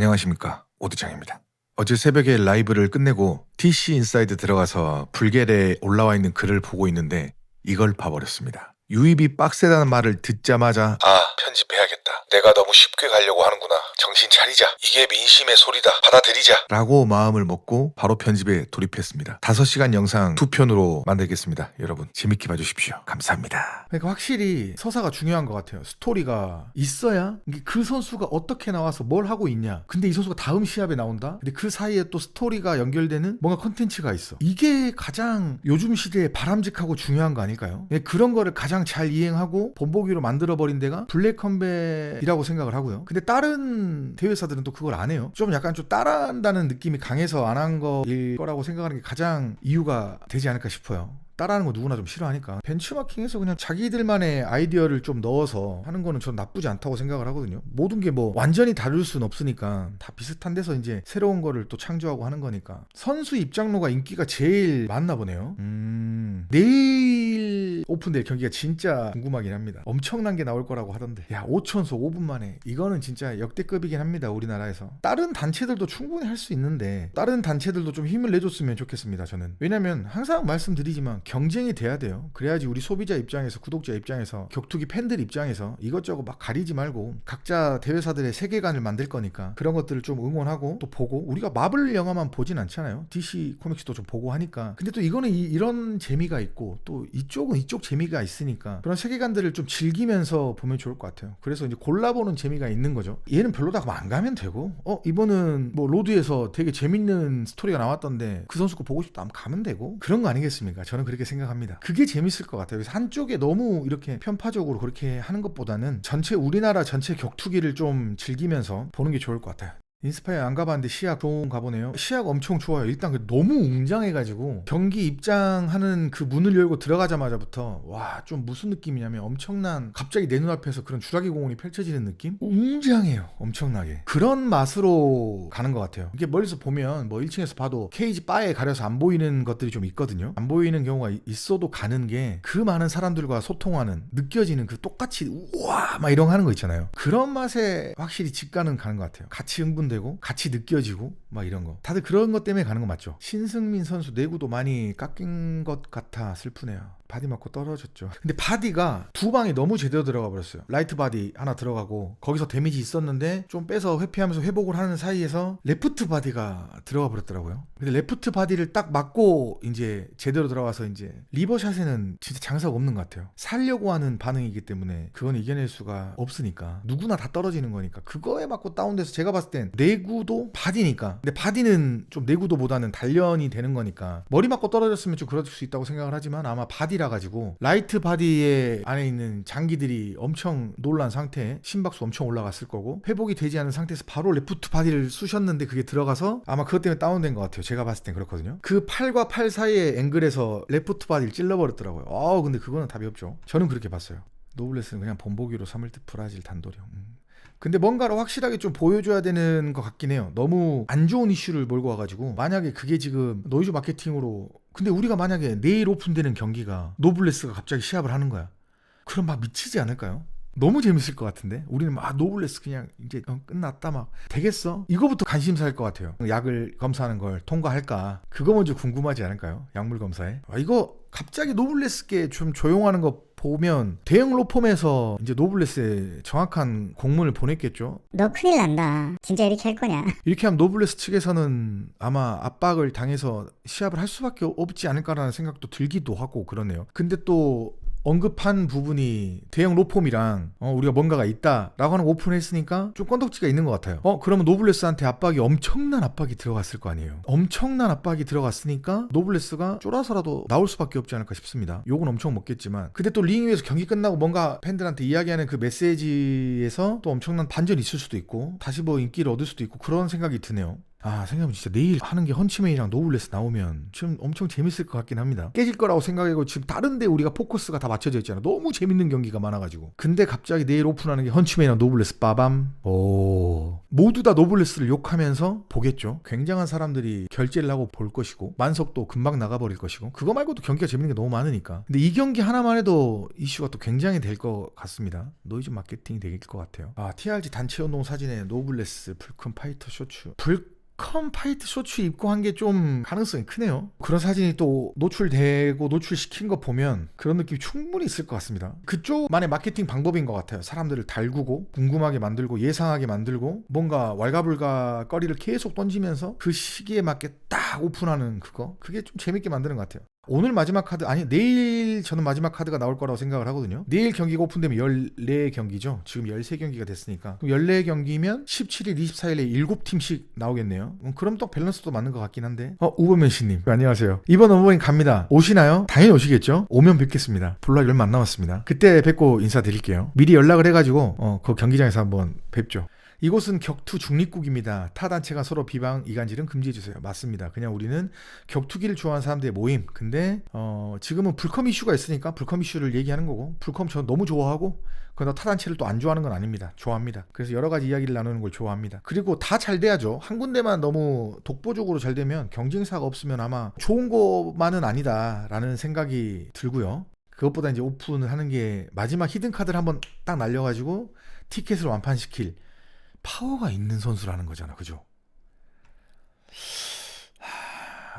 안녕하십니까, 오두장입니다. 어제 새벽에 라이브를 끝내고 TC 인사이드 들어가서 불겔에 올라와 있는 글을 보고 있는데 이걸 봐버렸습니다. 유입이 빡세다는 말을 듣자마자 편집해야겠다. 내가 너무 쉽게 가려고 하는구나. 정신 차리자. 이게 민심의 소리다. 받아들이자. 라고 마음을 먹고 바로 편집에 돌입했습니다. 5시간 영상 2편으로 만들겠습니다. 여러분 재밌게 봐주십시오. 감사합니다. 그러니까 확실히 서사가 중요한 것 같아요. 스토리가 있어야 이게 그 선수가 어떻게 나와서 뭘 하고 있냐. 근데 이 선수가 다음 시합에 나온다. 근데 그 사이에 또 스토리가 연결되는 뭔가 컨텐츠가 있어. 이게 가장 요즘 시대에 바람직하고 중요한 거 아닐까요? 그런 거를 가장 잘 이행하고 본보기로 만들어버린 데가 블랙 컴뱃이라고 생각을 하고요. 근데 다른 대회사들은 또 그걸 안 해요. 좀 약간 좀 따라한다는 느낌이 강해서 안 한 거일 거라고 생각하는 게 가장 이유가 되지 않을까 싶어요. 따라하는 거 누구나 좀 싫어하니까 벤치마킹해서 그냥 자기들만의 아이디어를 좀 넣어서 하는 거는 전 나쁘지 않다고 생각을 하거든요. 모든 게 뭐 완전히 다를 수는 없으니까 다 비슷한 데서 이제 새로운 거를 또 창조하고 하는 거니까. 선수 입장료가 인기가 제일 많나 보네요. 내일 오픈될 경기가 진짜 궁금하긴 합니다. 엄청난 게 나올 거라고 하던데. 야, 5천소 5분 만에. 이거는 진짜 역대급이긴 합니다, 우리나라에서. 다른 단체들도 충분히 할 수 있는데 다른 단체들도 좀 힘을 내줬으면 좋겠습니다, 저는. 왜냐면 항상 말씀드리지만 경쟁이 돼야 돼요. 그래야지 우리 소비자 입장에서, 구독자 입장에서, 격투기 팬들 입장에서 이것저것 막 가리지 말고 각자 대회사들의 세계관을 만들 거니까 그런 것들을 좀 응원하고 또 보고. 우리가 마블 영화만 보진 않잖아요. DC 코믹스도 좀 보고 하니까. 근데 또 이거는 이런 재미가 있고 또 이쪽은 이쪽 재미가 있으니까 그런 세계관들을 좀 즐기면서 보면 좋을 것 같아요. 그래서 이제 골라보는 재미가 있는 거죠. 얘는 별로다 그러면 안 가면 되고, 이번은 뭐 로드에서 되게 재밌는 스토리가 나왔던데 그 선수 거 보고 싶다 하면 가면 되고, 그런 거 아니겠습니까? 저는 그렇게 생각합니다. 그게 재밌을 것 같아요. 그래서 한쪽에 너무 이렇게 편파적으로 그렇게 하는 것보다는 전체 우리나라 전체 격투기를 좀 즐기면서 보는 게 좋을 것 같아요. 인스파이어 안 가봤는데 시약 좋은 가보네요. 시약 엄청 좋아요. 일단 너무 웅장해가지고 경기 입장하는 그 문을 열고 들어가자마자부터 와, 좀 무슨 느낌이냐면 엄청난, 갑자기 내 눈앞에서 그런 주라기 공원이 펼쳐지는 느낌? 웅장해요. 엄청나게. 그런 맛으로 가는 것 같아요. 이게 멀리서 보면 뭐 1층에서 봐도 케이지 바에 가려서 안 보이는 것들이 좀 있거든요. 안 보이는 경우가 있어도 가는 게 그 많은 사람들과 소통하는, 느껴지는 그 똑같이 우와 막 이런 거 하는 거 있잖아요. 그런 맛에 확실히 직관은 가는 것 같아요. 같이 흥분되고 같이 느껴지고 막 이런 거. 다들 그런 것 때문에 가는 거 맞죠? 신승민 선수 내구도 많이 깎인 것 같아 슬프네요. 바디 맞고 떨어졌죠. 근데 바디가 두 방이 너무 제대로 들어가 버렸어요. 라이트 바디 하나 들어가고 거기서 데미지 있었는데 좀 빼서 회피하면서 회복을 하는 사이에서 레프트 바디가 들어가 버렸더라고요. 근데 레프트 바디를 딱 맞고 이제 제대로 들어가서 이제 리버샷에는 진짜 장사가 없는 것 같아요. 살려고 하는 반응이기 때문에 그건 이겨낼 수가 없으니까. 누구나 다 떨어지는 거니까. 그거에 맞고 다운돼서 제가 봤을 땐 내구도 바디니까. 근데 바디는 좀 내구도보다는 단련이 되는 거니까 머리 맞고 떨어졌으면 좀 그럴 수 있다고 생각을 하지만 아마 바디 가지고 라이트 바디에 안에 있는 장기들이 엄청 놀란 상태에 심박수 엄청 올라갔을 거고 회복이 되지 않은 상태에서 바로 레프트 바디를 쑤셨는데 그게 들어가서 아마 그것 때문에 다운된 것 같아요. 제가 봤을 땐 그렇거든요. 그 팔과 팔 사이의 앵글에서 레프트 바디를 찔러버렸더라고요. 근데 그거는 답이 없죠. 저는 그렇게 봤어요. 노블레스는 그냥 본보기로 삼을 듯 브라질 단도령. 근데 뭔가를 확실하게 좀 보여줘야 되는 것 같긴 해요. 너무 안 좋은 이슈를 몰고 와가지고 만약에 그게 지금 노이즈 마케팅으로, 근데 우리가 만약에 내일 오픈되는 경기가 노블레스가 갑자기 시합을 하는 거야. 그럼 막 미치지 않을까요? 너무 재밌을 것 같은데? 우리는 막 노블레스 그냥 이제 끝났다 막 되겠어? 이거부터 관심사일 것 같아요. 약을 검사하는 걸 통과할까? 그거 먼저 궁금하지 않을까요? 약물 검사에. 이거 갑자기 노블레스께 좀 조용하는 거 보면 대형 로펌에서 이제 노블레스에 정확한 공문을 보냈겠죠. 너 큰일 난다. 진짜 이렇게 할 거냐? 이렇게 하면 노블레스 측에서는 아마 압박을 당해서 시합을 할 수밖에 없지 않을까라는 생각도 들기도 하고 그러네요. 근데 또 언급한 부분이 대형 로펌이랑 우리가 뭔가가 있다라고 하는 거 오픈했으니까 좀 건덕지가 있는 것 같아요. 그러면 노블레스한테 엄청난 압박이 들어갔을 거 아니에요. 엄청난 압박이 들어갔으니까 노블레스가 쫄아서라도 나올 수밖에 없지 않을까 싶습니다. 욕은 엄청 먹겠지만. 근데 또 링 위에서 경기 끝나고 뭔가 팬들한테 이야기하는 그 메시지에서 또 엄청난 반전이 있을 수도 있고 다시 뭐 인기를 얻을 수도 있고 그런 생각이 드네요. 아, 생각해보면 진짜 내일 하는 게 헌치맨이랑 노블레스 나오면 지금 엄청 재밌을 것 같긴 합니다. 깨질 거라고 생각하고 지금 다른데 우리가 포커스가 다 맞춰져 있잖아. 너무 재밌는 경기가 많아가지고. 근데 갑자기 내일 오픈하는 게 헌치맨이랑 노블레스 빠밤. 오, 모두 다 노블레스를 욕하면서 보겠죠. 굉장한 사람들이 결제를 하고 볼 것이고 만석도 금방 나가버릴 것이고 그거 말고도 경기가 재밌는 게 너무 많으니까. 근데 이 경기 하나만 해도 이슈가 또 굉장히 될 것 같습니다. 노이즈 마케팅이 될 것 같아요. 아, TRG 단체 운동 사진에 노블레스 불큰 파이터 쇼츠. 불컴 파이트 쇼츠 입고 한 게 좀 가능성이 크네요. 그런 사진이 또 노출되고 노출시킨 거 보면 그런 느낌이 충분히 있을 것 같습니다. 그쪽만의 마케팅 방법인 것 같아요. 사람들을 달구고 궁금하게 만들고 예상하게 만들고 뭔가 왈가불가 거리를 계속 던지면서 그 시기에 맞게 딱 오픈하는 그게 좀 재밌게 만드는 것 같아요. 오늘 마지막 카드, 아니 내일 저는 마지막 카드가 나올 거라고 생각을 하거든요. 내일 경기가 오픈되면 14경기죠. 지금 13경기가 됐으니까. 그럼 14경기면 17일, 24일에 7팀씩 나오겠네요. 그럼 또 밸런스도 맞는 것 같긴 한데. 우버맨씨님 안녕하세요. 이번 오버맨 갑니다. 오시나요? 당연히 오시겠죠. 오면 뵙겠습니다. 볼날 얼마 안 남았습니다. 그때 뵙고 인사드릴게요. 미리 연락을 해가지고 그 경기장에서 한번 뵙죠. 이곳은 격투 중립국입니다. 타 단체가 서로 비방, 이간질은 금지해주세요. 맞습니다. 그냥 우리는 격투기를 좋아하는 사람들의 모임. 근데 지금은 불컴 이슈가 있으니까 불컴 이슈를 얘기하는 거고, 불컴 저 너무 좋아하고 그러나 타 단체를 또 안 좋아하는 건 아닙니다. 좋아합니다. 그래서 여러 가지 이야기를 나누는 걸 좋아합니다. 그리고 다 잘 돼야죠. 한 군데만 너무 독보적으로 잘 되면 경쟁사가 없으면 아마 좋은 것만은 아니다라는 생각이 들고요. 그것보다 이제 오픈을 하는 게 마지막 히든 카드를 한번 딱 날려가지고 티켓을 완판시킬 파워가 있는 선수라는 거잖아. 그죠?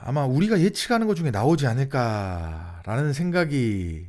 아마 우리가 예측하는 것 중에 나오지 않을까라는 생각이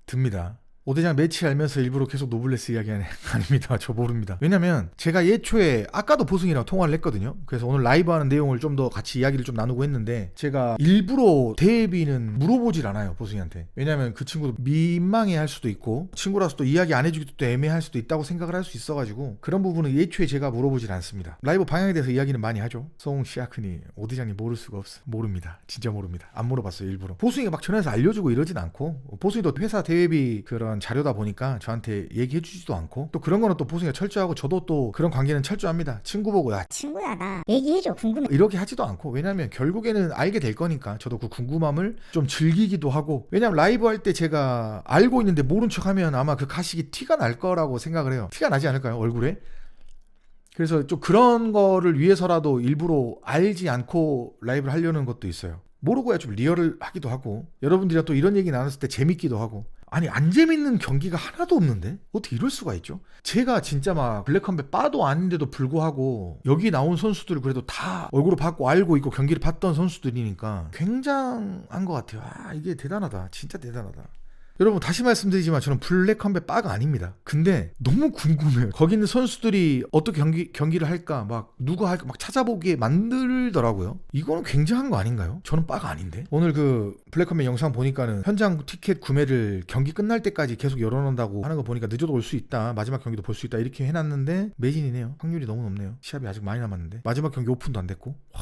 듭니다. 5대장 매치 알면서 일부러 계속 노블레스 이야기하네. 아닙니다. 저 모릅니다. 왜냐면 제가 예초에 아까도 보승이랑 통화를 했거든요. 그래서 오늘 라이브 하는 내용을 좀 더 같이 이야기를 좀 나누고 했는데 제가 일부러 대비는 물어보질 않아요. 보승이한테. 왜냐면 그 친구도 민망해할 수도 있고 친구라서 또 이야기 안 해주기도 또 애매할 수도 있다고 생각을 할 수 있어가지고 그런 부분은 예초에 제가 물어보질 않습니다. 라이브 방향에 대해서 이야기는 많이 하죠. 송 시아크니 5대장님 모를 수가 없어. 모릅니다. 진짜 모릅니다. 안 물어봤어요. 일부러. 보승이가 막 전화해서 알려주고 이러진 않고 보승이도 회사 대비 그런 자료다 보니까 저한테 얘기해 주지도 않고 또 그런 거는 또 보승이가 철저하고 저도 또 그런 관계는 철저합니다. 친구 보고 야 친구야 나 얘기해줘 궁금해. 이렇게 하지도 않고 왜냐면 결국에는 알게 될 거니까 저도 그 궁금함을 좀 즐기기도 하고 왜냐면 라이브 할 때 제가 알고 있는데 모른 척하면 아마 그 가식이 티가 날 거라고 생각을 해요. 티가 나지 않을까요? 얼굴에? 그래서 좀 그런 거를 위해서라도 일부러 알지 않고 라이브를 하려는 것도 있어요. 모르고야 좀 리얼을 하기도 하고 여러분들이랑 또 이런 얘기 나눴을 때 재밌기도 하고 아니 안 재밌는 경기가 하나도 없는데 어떻게 이럴 수가 있죠? 제가 진짜 막 블랙컴뱃 바도 아닌데도 불구하고 여기 나온 선수들을 그래도 다 얼굴을 봤고 알고 있고 경기를 봤던 선수들이니까 굉장한 것 같아요. 아 이게 대단하다. 진짜 대단하다. 여러분 다시 말씀드리지만 저는 블랙컴뱃 바가 아닙니다. 근데 너무 궁금해요. 거기 있는 선수들이 어떻게 경기를 할까 막 누가 할까 막 찾아보기에 만들더라고요. 이거는 굉장한 거 아닌가요? 저는 바가 아닌데. 오늘 그 블랙컴뱃 영상 보니까는 현장 티켓 구매를 경기 끝날 때까지 계속 열어놓는다고 하는 거 보니까 늦어도 올 수 있다. 마지막 경기도 볼 수 있다. 이렇게 해놨는데 매진이네요. 확률이 너무 높네요. 시합이 아직 많이 남았는데 마지막 경기 오픈도 안 됐고 와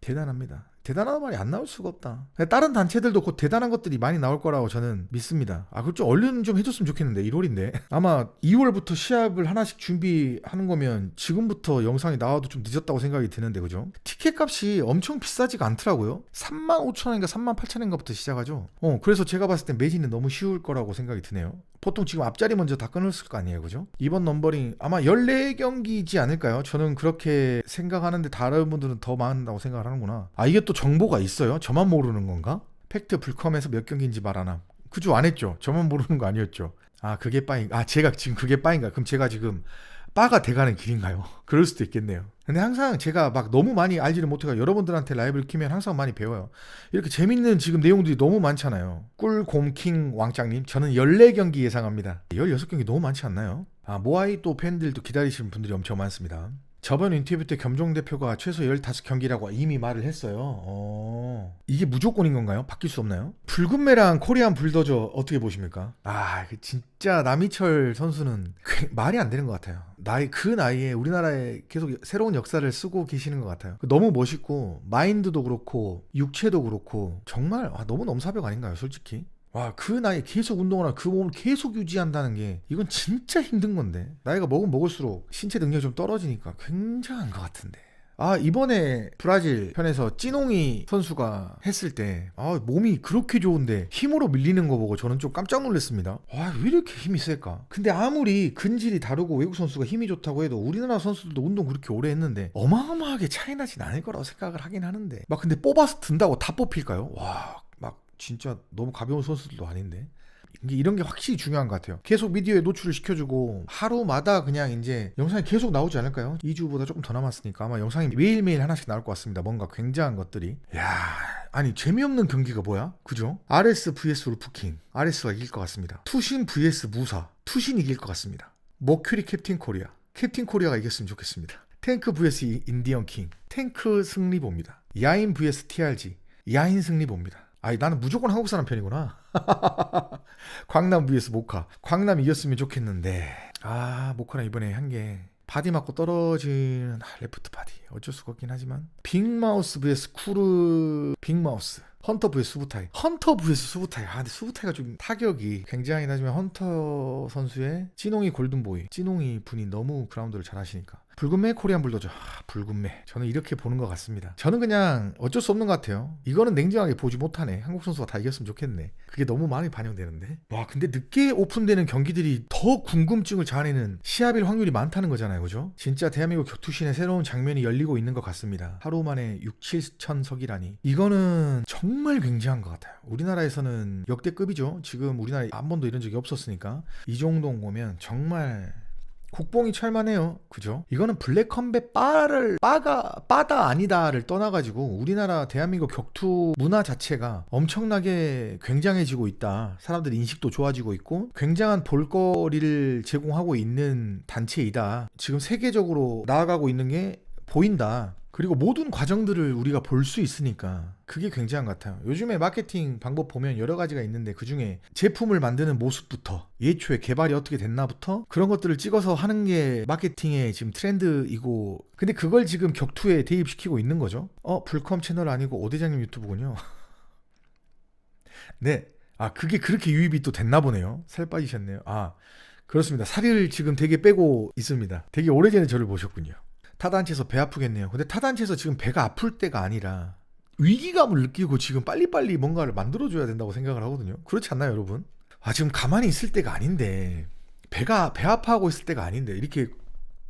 대단합니다. 대단한 말이 안 나올 수가 없다. 다른 단체들도 곧 대단한 것들이 많이 나올 거라고 저는 믿습니다. 그걸 좀 얼른 좀 해줬으면 좋겠는데 1월인데 아마 2월부터 시합을 하나씩 준비하는 거면 지금부터 영상이 나와도 좀 늦었다고 생각이 드는데 그죠? 티켓 값이 엄청 비싸지가 않더라고요. 35,000원인가 38,000원인가부터 시작하죠. 그래서 제가 봤을 땐 매진은 너무 쉬울 거라고 생각이 드네요. 보통 지금 앞자리 먼저 다 끊었을 거 아니에요, 그죠? 이번 넘버링 아마 14경기이지 않을까요? 저는 그렇게 생각하는데 다른 분들은 더 많다고 생각을 하는구나. 이게 또 정보가 있어요? 저만 모르는 건가? 팩트 불컴에서 몇 경기인지 말 안 함. 그죠? 안 했죠? 저만 모르는 거 아니었죠? 그게 빠인. 제가 지금 그게 빠인가? 그럼 제가 지금 빠가 돼가는 길인가요? 그럴 수도 있겠네요. 근데 항상 제가 막 너무 많이 알지를 못해가 여러분들한테 라이브를 키면 항상 많이 배워요. 이렇게 재밌는 지금 내용들이 너무 많잖아요. 꿀곰킹 왕짱님 저는 14경기 예상합니다. 16경기 너무 많지 않나요? 모아이 또 팬들도 기다리시는 분들이 엄청 많습니다. 저번 인터뷰 때 겸종 대표가 최소 15경기라고 이미 말을 했어요. 이게 무조건인 건가요? 바뀔 수 없나요? 붉은매랑 코리안 불더저 어떻게 보십니까? 진짜 남이철 선수는 말이 안 되는 것 같아요. 그 나이에 우리나라에 계속 새로운 역사를 쓰고 계시는 것 같아요. 너무 멋있고 마인드도 그렇고 육체도 그렇고 정말 너무 넘사벽 아닌가요? 솔직히. 그 나이에 계속 운동을 하고 그 몸을 계속 유지한다는 게 이건 진짜 힘든 건데 나이가 먹으면 먹을수록 신체 능력이 좀 떨어지니까 굉장한 것 같은데 이번에 브라질 편에서 찌농이 선수가 했을 때 몸이 그렇게 좋은데 힘으로 밀리는 거 보고 저는 좀 깜짝 놀랐습니다. 왜 이렇게 힘이 셀까? 근데 아무리 근질이 다르고 외국 선수가 힘이 좋다고 해도 우리나라 선수들도 운동 그렇게 오래 했는데 어마어마하게 차이 나진 않을 거라고 생각을 하긴 하는데 막 근데 뽑아서 든다고 다 뽑힐까요? 막 진짜 너무 가벼운 선수들도 아닌데. 이런 게 확실히 중요한 것 같아요. 계속 미디어에 노출을 시켜주고 하루마다 그냥 이제 영상이 계속 나오지 않을까요? 2주보다 조금 더 남았으니까 아마 영상이 매일매일 하나씩 나올 것 같습니다. 뭔가 굉장한 것들이. 아니 재미없는 경기가 뭐야? 그죠? RS vs 울프킹. RS가 이길 것 같습니다. 투신 vs 무사. 투신 이길 것 같습니다. 머큐리 캡틴 코리아. 캡틴 코리아가 이겼으면 좋겠습니다. 탱크 vs 인디언 킹. 탱크 승리 봅니다. 야인 vs TRG. 야인 승리 봅니다. 나는 무조건 한국 사람 편이구나. 광남 vs 모카. 광남 이겼으면 좋겠는데 모카랑 이번에 한 게 바디 맞고 떨어지는 레프트 바디 어쩔 수가 없긴 하지만 빅마우스 vs 쿠르 빅마우스. 헌터 vs 수부타이. 헌터 vs 수부타이. 근데 수부타이가 좀 타격이 굉장히 하지만 헌터 선수의 찌농이 골든보이. 찌농이 분이 너무 그라운드를 잘 하시니까. 붉은매 코리안 불도저. 붉은매. 저는 이렇게 보는 것 같습니다. 저는 그냥 어쩔 수 없는 것 같아요. 이거는 냉정하게 보지 못하네. 한국 선수가 다 이겼으면 좋겠네. 그게 너무 많이 반영되는데. 근데 늦게 오픈되는 경기들이 더 궁금증을 자아내는 시합일 확률이 많다는 거잖아요. 그죠? 진짜 대한민국 격투신의 새로운 장면이 열리고 있는 것 같습니다. 하루 만에 6, 7천석이라니. 이거는 정말 굉장한 것 같아요. 우리나라에서는 역대급이죠. 지금 우리나라에 한 번도 이런 적이 없었으니까 이 정도 보면 정말 국뽕이 찰만해요. 그죠? 이거는 블랙컴뱃 빠다 아니다를 떠나가지고 우리나라 대한민국 격투 문화 자체가 엄청나게 굉장해지고 있다. 사람들 인식도 좋아지고 있고 굉장한 볼거리를 제공하고 있는 단체이다. 지금 세계적으로 나아가고 있는 게 보인다. 그리고 모든 과정들을 우리가 볼 수 있으니까 그게 굉장한 것 같아요. 요즘에 마케팅 방법 보면 여러 가지가 있는데 그중에 제품을 만드는 모습부터 예초에 개발이 어떻게 됐나부터 그런 것들을 찍어서 하는 게 마케팅의 지금 트렌드이고 근데 그걸 지금 격투에 대입시키고 있는 거죠. 불컴 채널 아니고 오 대장님 유튜브군요. 네. 그게 그렇게 유입이 또 됐나 보네요. 살 빠지셨네요. 그렇습니다. 살을 지금 되게 빼고 있습니다. 되게 오래전에 저를 보셨군요. 타단체에서 배 아프겠네요. 근데 타단체에서 지금 배가 아플 때가 아니라 위기감을 느끼고 지금 빨리빨리 뭔가를 만들어줘야 된다고 생각을 하거든요. 그렇지 않나요, 여러분? 지금 가만히 있을 때가 아닌데 배 아파하고 있을 때가 아닌데 이렇게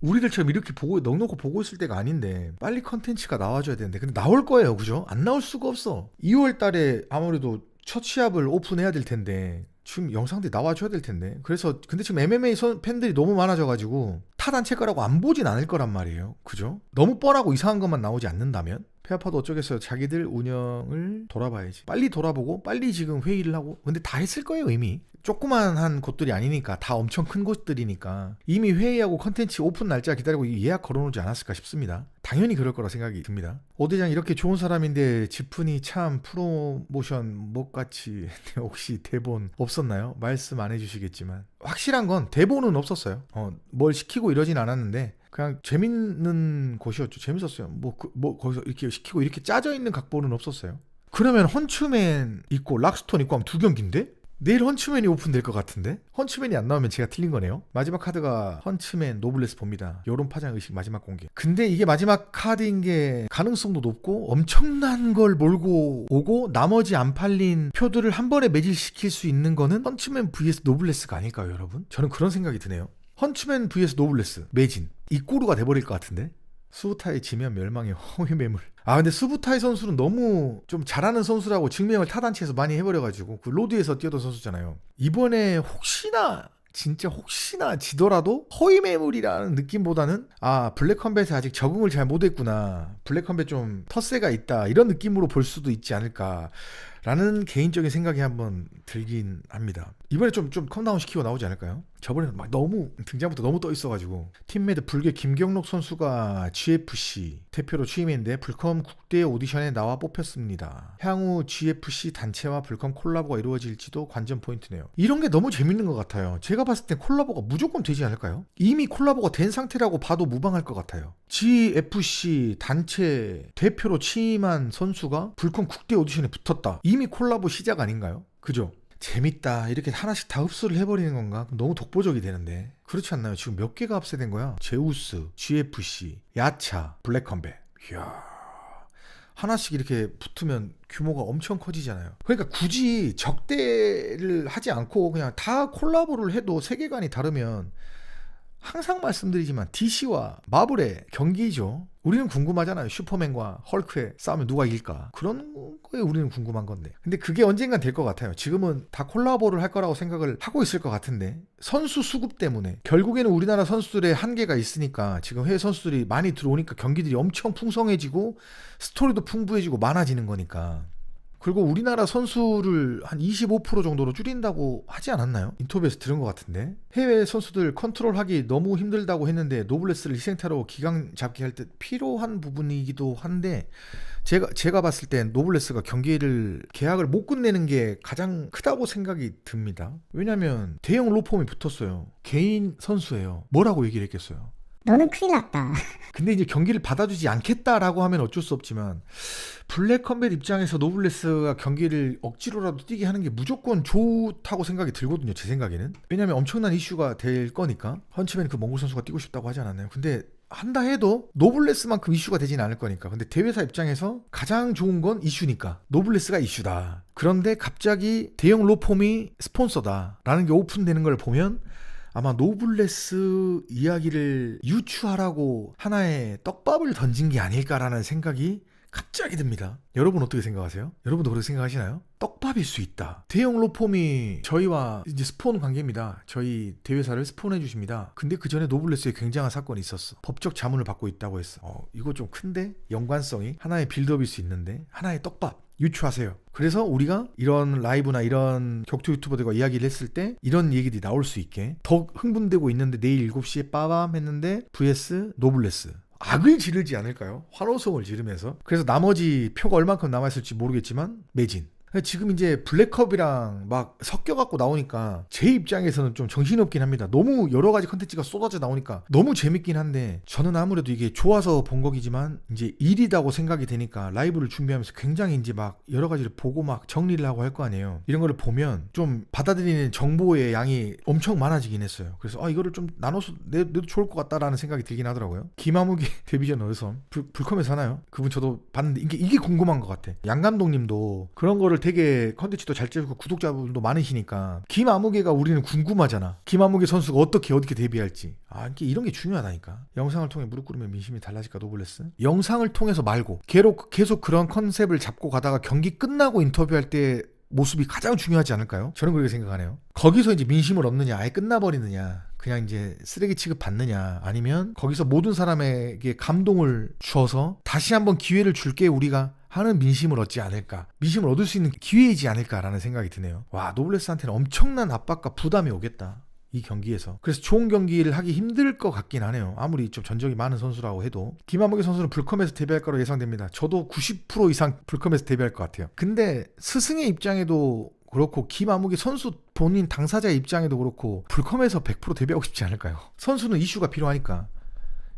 우리들처럼 이렇게 넉넉히 보고 있을 때가 아닌데 빨리 컨텐츠가 나와줘야 되는데 근데 나올 거예요. 그죠? 안 나올 수가 없어. 2월 달에 아무래도 첫 시합을 오픈해야 될 텐데 지금 영상들이 나와줘야 될 텐데 그래서 근데 지금 MMA 팬들이 너무 많아져가지고 타 단체 거라고 안 보진 않을 거란 말이에요. 그죠? 너무 뻔하고 이상한 것만 나오지 않는다면 배 아파도 어쩌겠어요. 자기들 운영을 돌아봐야지. 빨리 돌아보고 빨리 지금 회의를 하고 근데 다 했을 거예요 이미. 조그만한 곳들이 아니니까 다 엄청 큰 곳들이니까 이미 회의하고 컨텐츠 오픈 날짜 기다리고 예약 걸어놓지 않았을까 싶습니다. 당연히 그럴 거라 생각이 듭니다. 오 대장 이렇게 좋은 사람인데 지푼이 참 프로모션 못같이 혹시 대본 없었나요? 말씀 안 해주시겠지만 확실한 건 대본은 없었어요. 뭘 시키고 이러진 않았는데 그냥 재밌는 곳이었죠. 재밌었어요. 거기서 이렇게 시키고 이렇게 짜져 있는 각본은 없었어요. 그러면 헌츠맨 있고 락스톤 있고 하면 2경기인데? 내일 헌츠맨이 오픈될 것 같은데? 헌츠맨이 안 나오면 제가 틀린 거네요. 마지막 카드가 헌츠맨 노블레스 봅니다. 여론 파장 의식 마지막 공개. 근데 이게 마지막 카드인 게 가능성도 높고 엄청난 걸 몰고 오고 나머지 안 팔린 표들을 한 번에 매질시킬 수 있는 거는 헌츠맨 vs 노블레스가 아닐까요, 여러분? 저는 그런 생각이 드네요. 헌츠맨 vs 노블레스 매진 이 꼬루가 돼버릴 것 같은데? 수부타이 지면 멸망의 허위 매물. 근데 수부타이 선수는 너무 좀 잘하는 선수라고 증명을 타단체에서 많이 해버려가지고 그 로드에서 뛰었던 선수잖아요. 이번에 혹시나 지더라도 허위 매물이라는 느낌보다는 블랙컴뱃에 아직 적응을 잘 못했구나. 블랙컴뱃 좀 텃세가 있다. 이런 느낌으로 볼 수도 있지 않을까. 라는 개인적인 생각이 한번 들긴 합니다. 이번에 좀 컴다운 시키고 나오지 않을까요? 저번에는 막 너무 등장부터 너무 떠 있어가지고 팀메드 불교 김경록 선수가 GFC 대표로 취임했는데 불컴 국대 오디션에 나와 뽑혔습니다. 향후 GFC 단체와 불컴 콜라보가 이루어질지도 관전 포인트네요. 이런 게 너무 재밌는 것 같아요. 제가 봤을 땐 콜라보가 무조건 되지 않을까요? 이미 콜라보가 된 상태라고 봐도 무방할 것 같아요. GFC 단체 대표로 취임한 선수가 불컴 국대 오디션에 붙었다. 이미 콜라보 시작 아닌가요? 그죠? 재밌다. 이렇게 하나씩 다 흡수를 해버리는 건가? 너무 독보적이 되는데. 그렇지 않나요? 지금 몇 개가 합세된 거야? 제우스, GFC, 야차, 블랙컴뱃. 이야. 하나씩 이렇게 붙으면 규모가 엄청 커지잖아요. 그러니까 굳이 적대를 하지 않고 그냥 다 콜라보를 해도 세계관이 다르면 항상 말씀드리지만 DC와 마블의 경기죠. 우리는 궁금하잖아요. 슈퍼맨과 헐크의 싸우면 누가 이길까? 그런 거에 우리는 궁금한 건데. 근데 그게 언젠간 될 것 같아요. 지금은 다 콜라보를 할 거라고 생각을 하고 있을 것 같은데 선수 수급 때문에 결국에는 우리나라 선수들의 한계가 있으니까 지금 해외 선수들이 많이 들어오니까 경기들이 엄청 풍성해지고 스토리도 풍부해지고 많아지는 거니까. 그리고 우리나라 선수를 한 25% 정도로 줄인다고 하지 않았나요? 인터뷰에서 들은 것 같은데. 해외 선수들 컨트롤하기 너무 힘들다고 했는데 노블레스를 희생타로 기강 잡기 할 때 필요한 부분이기도 한데 제가 봤을 땐 노블레스가 계약을 못 끝내는 게 가장 크다고 생각이 듭니다. 왜냐면 대형 로펌이 붙었어요. 개인 선수예요. 뭐라고 얘기를 했겠어요? 너는 큰일 났다. 근데 이제 경기를 받아주지 않겠다라고 하면 어쩔 수 없지만 블랙 컴뱃 입장에서 노블레스가 경기를 억지로라도 뛰게 하는 게 무조건 좋다고 생각이 들거든요. 제 생각에는. 왜냐면 엄청난 이슈가 될 거니까. 헌치맨 그 몽골 선수가 뛰고 싶다고 하지 않았나요? 근데 한다 해도 노블레스만큼 이슈가 되진 않을 거니까. 근데 대회사 입장에서 가장 좋은 건 이슈니까. 노블레스가 이슈다. 그런데 갑자기 대형 로펌이 스폰서다라는 게 오픈되는 걸 보면 아마 노블레스 이야기를 유추하라고 하나의 떡밥을 던진 게 아닐까라는 생각이 갑자기 듭니다. 여러분 어떻게 생각하세요? 여러분도 그렇게 생각하시나요? 떡밥일 수 있다. 대형 로펌이 저희와 이제 스폰 관계입니다. 저희 대회사를 스폰해 주십니다. 근데 그 전에 노블레스에 굉장한 사건이 있었어. 법적 자문을 받고 있다고 했어. 이거 좀 큰데? 연관성이 하나의 빌드업일 수 있는데 하나의 떡밥. 유추하세요. 그래서 우리가 이런 라이브나 이런 격투 유튜버들과 이야기를 했을 때 이런 얘기들이 나올 수 있게 더 흥분되고 있는데 내일 7시에 빠밤 했는데 vs 노블레스 악을 지르지 않을까요? 환호성을 지르면서. 그래서 나머지 표가 얼만큼 남아있을지 모르겠지만 매진. 지금 이제 블랙컵이랑 막 섞여갖고 나오니까 제 입장에서는 좀 정신없긴 합니다. 너무 여러 가지 컨텐츠가 쏟아져 나오니까 너무 재밌긴 한데 저는 아무래도 이게 좋아서 본 거기지만 이제 일이다고 생각이 되니까 라이브를 준비하면서 굉장히 이제 막 여러 가지를 보고 막 정리를 하고 할 거 아니에요. 이런 거를 보면 좀 받아들이는 정보의 양이 엄청 많아지긴 했어요. 그래서 이거를 좀 나눠서 내도 좋을 것 같다라는 생각이 들긴 하더라고요. 김아무개 데뷔전 어디서 불컴에서 하나요? 그분 저도 봤는데 이게 궁금한 것 같아. 양 감독님도 그런 거를 되게 컨텐츠도 잘 찍고 구독자분도 많으시니까 김아무개가 우리는 궁금하잖아. 김아무개 선수가 어떻게 데뷔할지. 이런 게 중요하다니까. 영상을 통해 무릎 꿇으면 민심이 달라질까 노블레스? 영상을 통해서 말고 계속 그런 컨셉을 잡고 가다가 경기 끝나고 인터뷰할 때 모습이 가장 중요하지 않을까요? 저는 그렇게 생각하네요. 거기서 이제 민심을 얻느냐, 아예 끝나버리느냐, 그냥 이제 쓰레기 취급 받느냐, 아니면 거기서 모든 사람에게 감동을 주어서 다시 한번 기회를 줄게 우리가 하는 민심을 얻지 않을까, 민심을 얻을 수 있는 기회이지 않을까라는 생각이 드네요. 와, 노블레스한테는 엄청난 압박과 부담이 오겠다. 이 경기에서. 그래서 좋은 경기를 하기 힘들 것 같긴 하네요. 아무리 좀 전적이 많은 선수라고 해도. 김아무개 선수는 불컴에서 데뷔할 거로 예상됩니다. 저도 90% 이상 불컴에서 데뷔할 것 같아요. 근데 스승의 입장에도 그렇고 김아무개 선수 본인 당사자의 입장에도 그렇고 불컴에서 100% 데뷔하고 싶지 않을까요? 선수는 이슈가 필요하니까.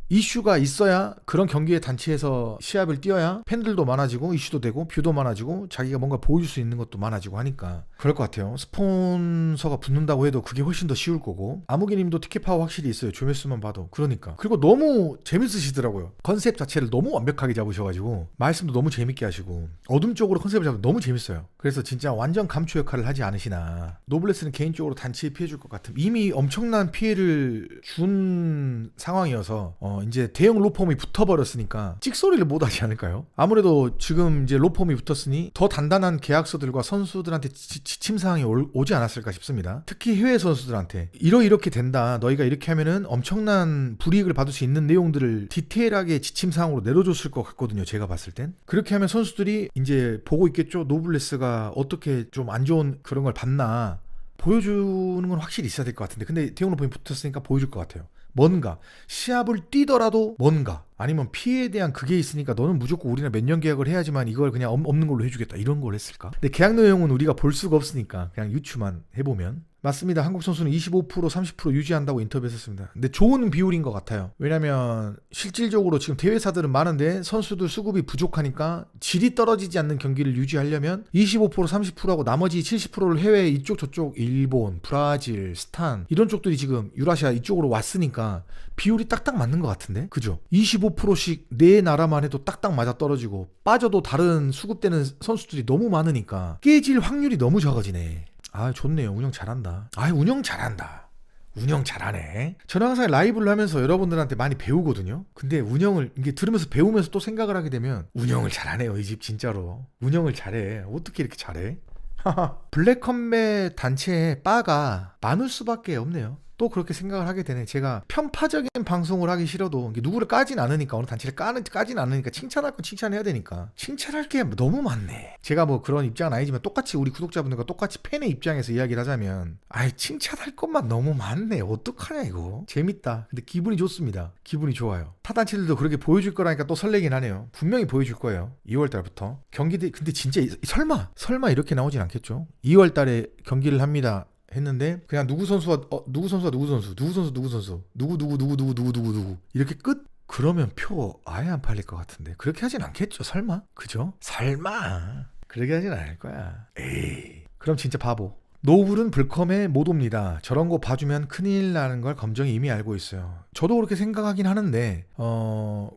이슈가 있어야 그런 경기의 단체에서 시합을 뛰어야 팬들도 많아지고 이슈도 되고 뷰도 많아지고 자기가 뭔가 보여줄 수 있는 것도 많아지고 하니까 그럴 것 같아요. 스폰서가 붙는다고 해도 그게 훨씬 더 쉬울 거고. 아무개님도 티켓 파워 확실히 있어요. 조회수만 봐도. 그러니까. 그리고 너무 재밌으시더라고요. 컨셉 자체를 너무 완벽하게 잡으셔가지고 말씀도 너무 재밌게 하시고 어둠 쪽으로 컨셉을 잡으면 너무 재밌어요. 그래서 진짜 완전 감초 역할을 하지 않으시나. 노블레스는 개인적으로 단체에 피해줄 것 같은, 이미 엄청난 피해를 준 상황이어서 이제 대형 로펌이 붙어버렸으니까 찍소리를 못하지 않을까요? 아무래도 지금 이제 로펌이 붙었으니 더 단단한 계약서들과 선수들한테 지침 사항이 오지 않았을까 싶습니다. 특히 해외 선수들한테 이렇게 된다, 너희가 이렇게 하면은 엄청난 불이익을 받을 수 있는 내용들을 디테일하게 지침 사항으로 내려줬을 것 같거든요. 제가 봤을 땐. 그렇게 하면 선수들이 이제 보고 있겠죠. 노블레스가 어떻게 좀 안 좋은 그런 걸 봤나 보여주는 건 확실히 있어야 될 것 같은데, 근데 대형 로펌이 붙었으니까 보여줄 것 같아요. 뭔가 시합을 뛰더라도 뭔가, 아니면 피해에 대한 그게 있으니까 너는 무조건 우리랑 몇 년 계약을 해야지만 이걸 그냥 없는 걸로 해주겠다, 이런 걸 했을까? 근데 계약 내용은 우리가 볼 수가 없으니까 그냥 유추만 해보면 맞습니다. 한국 선수는 25% 30% 유지한다고 인터뷰했었습니다. 근데 좋은 비율인 것 같아요. 왜냐면 실질적으로 지금 대회사들은 많은데 선수들 수급이 부족하니까 질이 떨어지지 않는 경기를 유지하려면 25% 30%하고 나머지 70%를 해외 이쪽 저쪽 일본, 브라질, 스탄 이런 쪽들이 지금 유라시아 이쪽으로 왔으니까 비율이 딱딱 맞는 것 같은데? 그죠? 25%씩 네 나라만 해도 딱딱 맞아 떨어지고 빠져도 다른 수급되는 선수들이 너무 많으니까 깨질 확률이 너무 적어지네. 아, 좋네요. 운영 잘한다. 아, 운영 잘한다. 운영 잘하네. 저는 항상 라이브를 하면서 여러분들한테 많이 배우거든요. 근데 운영을 이게 들으면서 배우면서 또 생각을 하게 되면 운영을 잘하네요. 이 집 진짜로. 운영을 잘해. 어떻게 이렇게 잘해? 블랙컴뱃 단체의 바가 많을 수밖에 없네요. 또 그렇게 생각을 하게 되네. 제가 편파적인 방송을 하기 싫어도 누구를 까진 않으니까, 어느 단체를 까진 않으니까 칭찬할 건 칭찬해야 되니까 칭찬할 게 너무 많네. 제가 뭐 그런 입장은 아니지만 똑같이 우리 구독자분들과 똑같이 팬의 입장에서 이야기를 하자면 아이, 칭찬할 것만 너무 많네. 어떡하냐 이거. 재밌다. 근데 기분이 좋습니다. 기분이 좋아요. 타 단체들도 그렇게 보여줄 거라니까 또 설레긴 하네요. 분명히 보여줄 거예요. 2월달부터 경기들. 근데 진짜 설마 이렇게 나오진 않겠죠. 2월달에 경기를 합니다 했는데 그냥 누구 선수 이렇게 끝? 그러면 표 아예 안 팔릴 것 같은데 그렇게 하진 않겠죠. 설마? 그죠? 설마 그렇게 하진 않을 거야. 에이, 그럼 진짜 바보. 노블은 불컴에 못 옵니다. 저런 거 봐주면 큰일 나는 걸 검정이 이미 알고 있어요. 저도 그렇게 생각하긴 하는데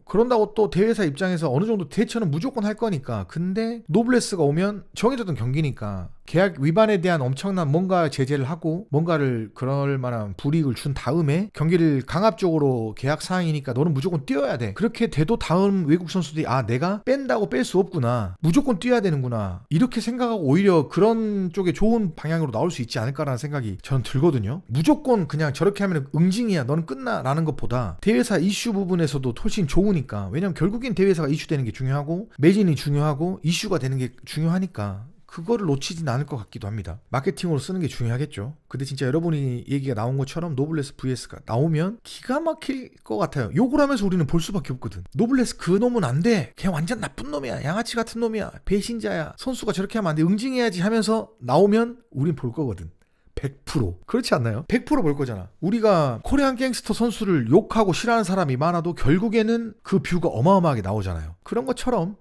그런다고 또 대회사 입장에서 어느 정도 대처는 무조건 할 거니까. 근데 노블레스가 오면 정해졌던 경기니까 계약 위반에 대한 엄청난 뭔가 제재를 하고 뭔가를 그럴 만한 불이익을 준 다음에 경기를 강압적으로 계약 사항이니까 너는 무조건 뛰어야 돼. 그렇게 돼도 다음 외국 선수들이 아, 내가 뺀다고 뺄 수 없구나. 무조건 뛰어야 되는구나. 이렇게 생각하고 오히려 그런 쪽에 좋은 방향으로 나올 수 있지 않을까라는 생각이 전 들거든요. 무조건 그냥 저렇게 하면 응징이야. 너는 끝나. 라는 것보다 대회사 이슈 부분에서도 훨씬 좋으니까. 왜냐면 결국엔 대회사가 이슈되는 게 중요하고 매진이 중요하고 이슈가 되는 게 중요하니까 그거를 놓치진 않을 것 같기도 합니다. 마케팅으로 쓰는 게 중요하겠죠. 근데 진짜 여러분이 얘기가 나온 것처럼 노블레스 vs가 나오면 기가 막힐 것 같아요. 욕을 하면서 우리는 볼 수밖에 없거든. 노블레스 그 놈은 안 돼. 걔 완전 나쁜 놈이야. 양아치 같은 놈이야. 배신자야. 선수가 저렇게 하면 안 돼. 응징해야지 하면서 나오면 우린 볼 거거든. 100%. 그렇지 않나요? 100% 볼 거잖아. 우리가 코리안 갱스터 선수를 욕하고 싫어하는 사람이 많아도 결국에는 그 뷰가 어마어마하게 나오잖아요. 그런 것처럼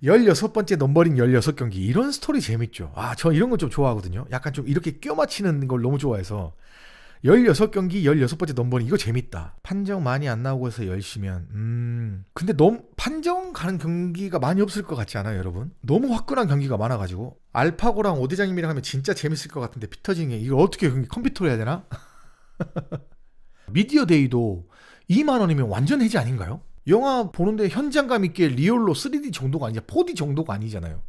16번째 넘버링 16경기 이런 스토리 재밌죠. 아, 저 이런 거 좀 좋아하거든요. 약간 좀 이렇게 껴 맞히는 걸 너무 좋아해서 16경기 16번째 넘버링 이거 재밌다. 판정 많이 안 나오고 해서 10시면 근데 너무 판정 가는 경기가 많이 없을 것 같지 않아요, 여러분? 너무 화끈한 경기가 많아가지고 알파고랑 오대장님이랑 하면 진짜 재밌을 것 같은데 피터징에 이거 어떻게 컴퓨터로 해야 되나? 미디어 데이도 2만 원이면 완전 해지 아닌가요? 영화 보는데 현장감 있게 리얼로 3D 정도가 아니라 4D 정도가 아니잖아요.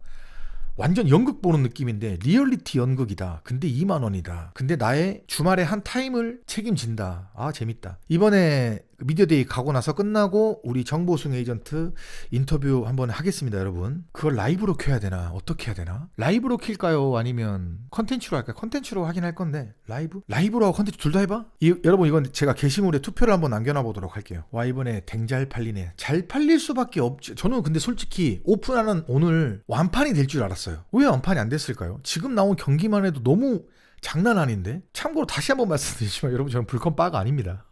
완전 연극 보는 느낌인데 리얼리티 연극이다. 근데 2만 원이다. 근데 나의 주말에 한 타임을 책임진다. 아, 재밌다. 이번에 미디어데이 가고 나서 끝나고 우리 정보승 에이전트 인터뷰 한번 하겠습니다, 여러분. 그걸 라이브로 켜야 되나? 어떻게 해야 되나? 라이브로 킬까요? 아니면 컨텐츠로 할까요? 컨텐츠로 하긴 할 건데 라이브? 라이브로 하고 컨텐츠 둘 다 해봐? 여러분 이건 제가 게시물에 투표를 한번 남겨놔 보도록 할게요. 와, 이번에 댕잘 팔리네. 잘 팔릴 수밖에 없죠. 저는 근데 솔직히 오픈하는 오늘 완판이 될 줄 알았어요. 왜 완판이 안 됐을까요? 지금 나온 경기만 해도 너무 장난 아닌데? 참고로 다시 한번 말씀드리지만 여러분, 저는 불컴 바가 아닙니다.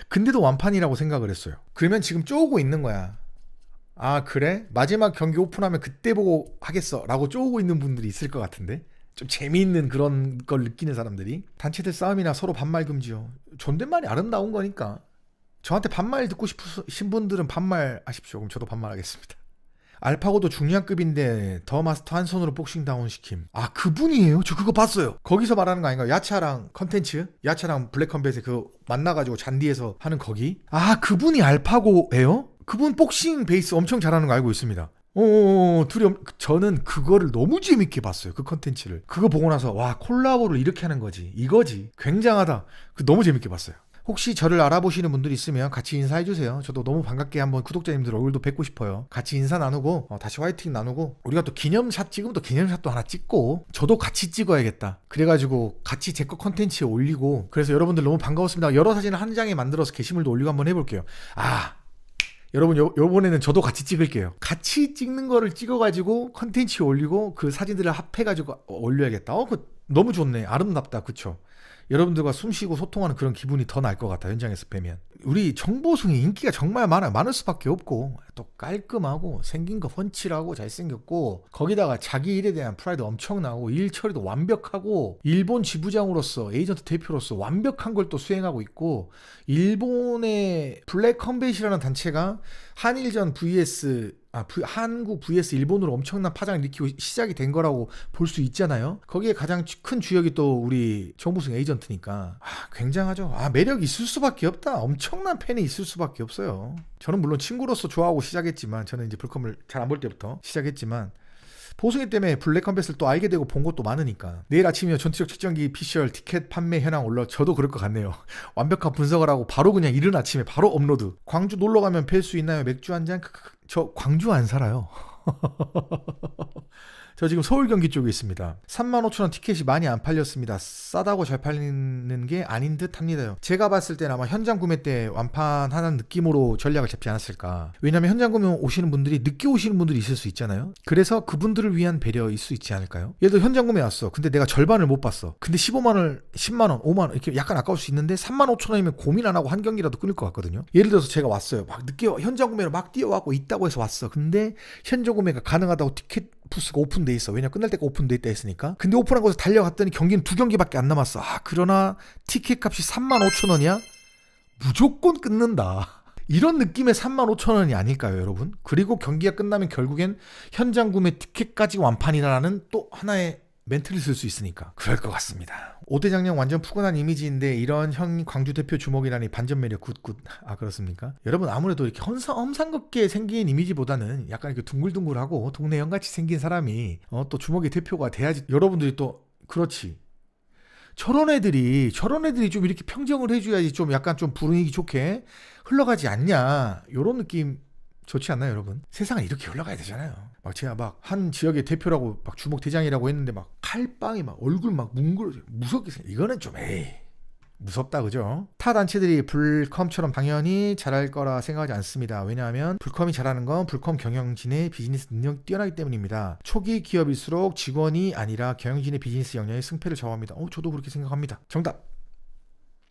근데도 완판이라고 생각을 했어요. 그러면 지금 쪼고 있는 거야. 아, 그래? 마지막 경기 오픈하면 그때 보고 하겠어 라고 쪼고 있는 분들이 있을 것 같은데, 좀 재미있는 그런 걸 느끼는 사람들이. 단체들 싸움이나 서로 반말 금지요. 존댓말이 아름다운 거니까. 저한테 반말 듣고 싶으신 분들은 반말 하십시오. 그럼 저도 반말하겠습니다. 알파고도 중량급인데 더 마스터 한 손으로 복싱 다운 시킴. 아, 그분이에요? 저 그거 봤어요. 거기서 말하는 거 아닌가요? 야차랑 컨텐츠? 야차랑 블랙컴뱃에 그 만나가지고 잔디에서 하는 거기? 아, 그분이 알파고예요? 그분 복싱 베이스 엄청 잘하는 거 알고 있습니다. 저는 그거를 너무 재밌게 봤어요. 그 컨텐츠를. 그거 보고 나서 와, 콜라보를 이렇게 하는 거지. 이거지. 굉장하다. 너무 재밌게 봤어요. 혹시 저를 알아보시는 분들이 있으면 같이 인사해주세요. 저도 너무 반갑게 한번 구독자님들 얼굴도 뵙고 싶어요. 같이 인사 나누고 다시 화이팅 나누고, 우리가 또 기념샷 찍으면 또 기념샷도 하나 찍고, 저도 같이 찍어야겠다. 그래가지고 같이 제 거 컨텐츠에 올리고. 그래서 여러분들 너무 반가웠습니다. 여러 사진을 한 장에 만들어서 게시물도 올리고 한번 해볼게요. 아, 여러분, 요번에는 저도 같이 찍을게요. 같이 찍는 거를 찍어가지고 컨텐츠에 올리고 그 사진들을 합해가지고 올려야겠다. 너무 좋네. 아름답다. 그쵸? 여러분들과 숨쉬고 소통하는 그런 기분이 더 날 것 같아. 현장에서 뵈면. 우리 정보승이 인기가 정말 많아요. 많을 수밖에 없고 또 깔끔하고 생긴 거 펀치라고 잘생겼고 거기다가 자기 일에 대한 프라이드 엄청나고 일 처리도 완벽하고 일본 지부장으로서 에이전트 대표로서 완벽한 걸 또 수행하고 있고 일본의 블랙 컴뱃이라는 단체가 한일전 vs 한국 vs 일본으로 엄청난 파장을 일으키고 시작이 된 거라고 볼 수 있잖아요. 거기에 가장 큰 주역이 또 우리 정보승 에이전트니까 굉장하죠. 매력이 있을 수밖에 없다. 엄청난 팬이 있을 수밖에 없어요. 저는 물론 친구로서 좋아하고 시작했지만 저는 이제 불컴을 잘 안 볼 때부터 시작했지만 보승이 때문에 블랙 컴뱃을 또 알게 되고 본 것도 많으니까 내일 아침이면 전투력 측정기 피셜 티켓 판매 현황 올라 저도 그럴 것 같네요. 완벽한 분석을 하고 바로 그냥 이른 아침에 바로 업로드. 광주 놀러 가면 뵐 수 있나요? 맥주 한 잔? 저 광주 안 살아요. 저 지금 서울 경기 쪽에 있습니다. 35,000원 티켓이 많이 안 팔렸습니다. 싸다고 잘 팔리는 게 아닌 듯 합니다요. 제가 봤을 때는 아마 현장 구매 때 완판하는 느낌으로 전략을 잡지 않았을까. 왜냐면 현장 구매 오시는 분들이 늦게 오시는 분들이 있을 수 있잖아요. 그래서 그분들을 위한 배려일 수 있지 않을까요? 예를 들어 현장 구매 왔어. 근데 내가 절반을 못 봤어. 근데 15만원, 10만원, 5만원 이렇게 약간 아까울 수 있는데 35,000원이면 고민 안 하고 한 경기라도 끊을 것 같거든요. 예를 들어서 제가 왔어요. 막 늦게 현장 구매로 막 뛰어왔고 있다고 해서 왔어. 근데 현장 구매가 가능하다고 티켓 부스가 오픈돼 있어. 왜냐 끝날 때가 오픈돼 있다 했으니까. 근데 오픈한 곳에서 달려갔더니 경기는 2경기밖에 안 남았어. 그러나 티켓 값이 35,000원이야? 무조건 끊는다. 이런 느낌의 35,000원이 아닐까요, 여러분? 그리고 경기가 끝나면 결국엔 현장 구매 티켓까지 완판이라는 또 하나의 멘트를 쓸 수 있으니까 그럴 것 같습니다. 오대장령 완전 푸근한 이미지인데 이런 형 광주 대표 주목이라니 반전 매력 굿굿. 그렇습니까? 여러분 아무래도 이렇게 험상궂게 생긴 이미지보다는 약간 이렇게 둥글둥글하고 동네 형같이 생긴 사람이 또 주목의 대표가 돼야지 여러분들이 또 그렇지 저런 애들이 좀 이렇게 평정을 해줘야지 좀 약간 좀 분위기 좋게 흘러가지 않냐 요런 느낌 좋지 않나요, 여러분? 세상은 이렇게 흘러가야 되잖아요. 막 제가 막 한 지역의 대표라고 막 주목 대장이라고 했는데 막 칼빵이 막 얼굴 막 뭉그러져 무섭게 생겨. 이거는 좀 무섭다, 그죠? 타 단체들이 불컴처럼 당연히 잘할 거라 생각하지 않습니다. 왜냐하면 불컴이 잘하는 건 불컴 경영진의 비즈니스 능력이 뛰어나기 때문입니다. 초기 기업일수록 직원이 아니라 경영진의 비즈니스 역량이 승패를 좌우합니다. 저도 그렇게 생각합니다. 정답.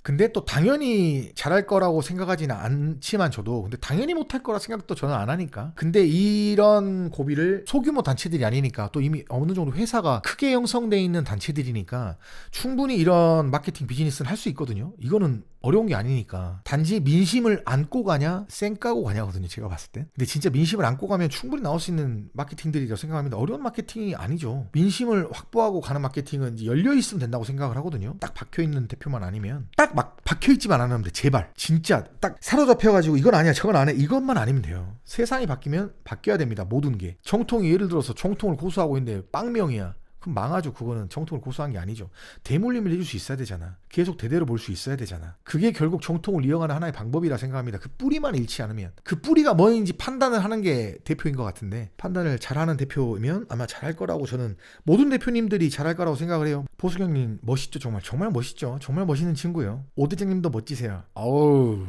근데 또 당연히 잘할 거라고 생각하지는 않지만 저도 근데 당연히 못할 거라 생각도 저는 안 하니까. 근데 이런 고비를 소규모 단체들이 아니니까 또 이미 어느 정도 회사가 크게 형성돼 있는 단체들이니까 충분히 이런 마케팅 비즈니스는 할 수 있거든요. 이거는 어려운 게 아니니까. 단지 민심을 안고 가냐 쌩 까고 가냐거든요, 제가 봤을 때. 근데 진짜 민심을 안고 가면 충분히 나올 수 있는 마케팅들이라고 생각합니다. 어려운 마케팅이 아니죠. 민심을 확보하고 가는 마케팅은 이제 열려 있으면 된다고 생각을 하거든요. 딱 박혀 있는 대표만 아니면 딱 막 박혀 있지만 않으면 돼. 제발 진짜 딱 사로잡혀가지고 이건 아니야 저건 안 해 이것만 아니면 돼요. 세상이 바뀌면 바뀌어야 됩니다. 모든 게. 정통이 예를 들어서 정통을 고수하고 있는데 빵명이야. 그럼 망하죠. 그거는 정통을 고수한 게 아니죠. 대물림을 해줄 수 있어야 되잖아. 계속 대대로 볼 수 있어야 되잖아. 그게 결국 정통을 이어가는 하나의 방법이라 생각합니다. 그 뿌리만 잃지 않으면. 그 뿌리가 뭐인지 판단을 하는 게 대표인 것 같은데 판단을 잘하는 대표면 아마 잘할 거라고 저는 모든 대표님들이 잘할 거라고 생각을 해요. 보수경님 멋있죠. 정말 멋있죠. 정말 멋있는 친구예요. 오대장님도 멋지세요. 아우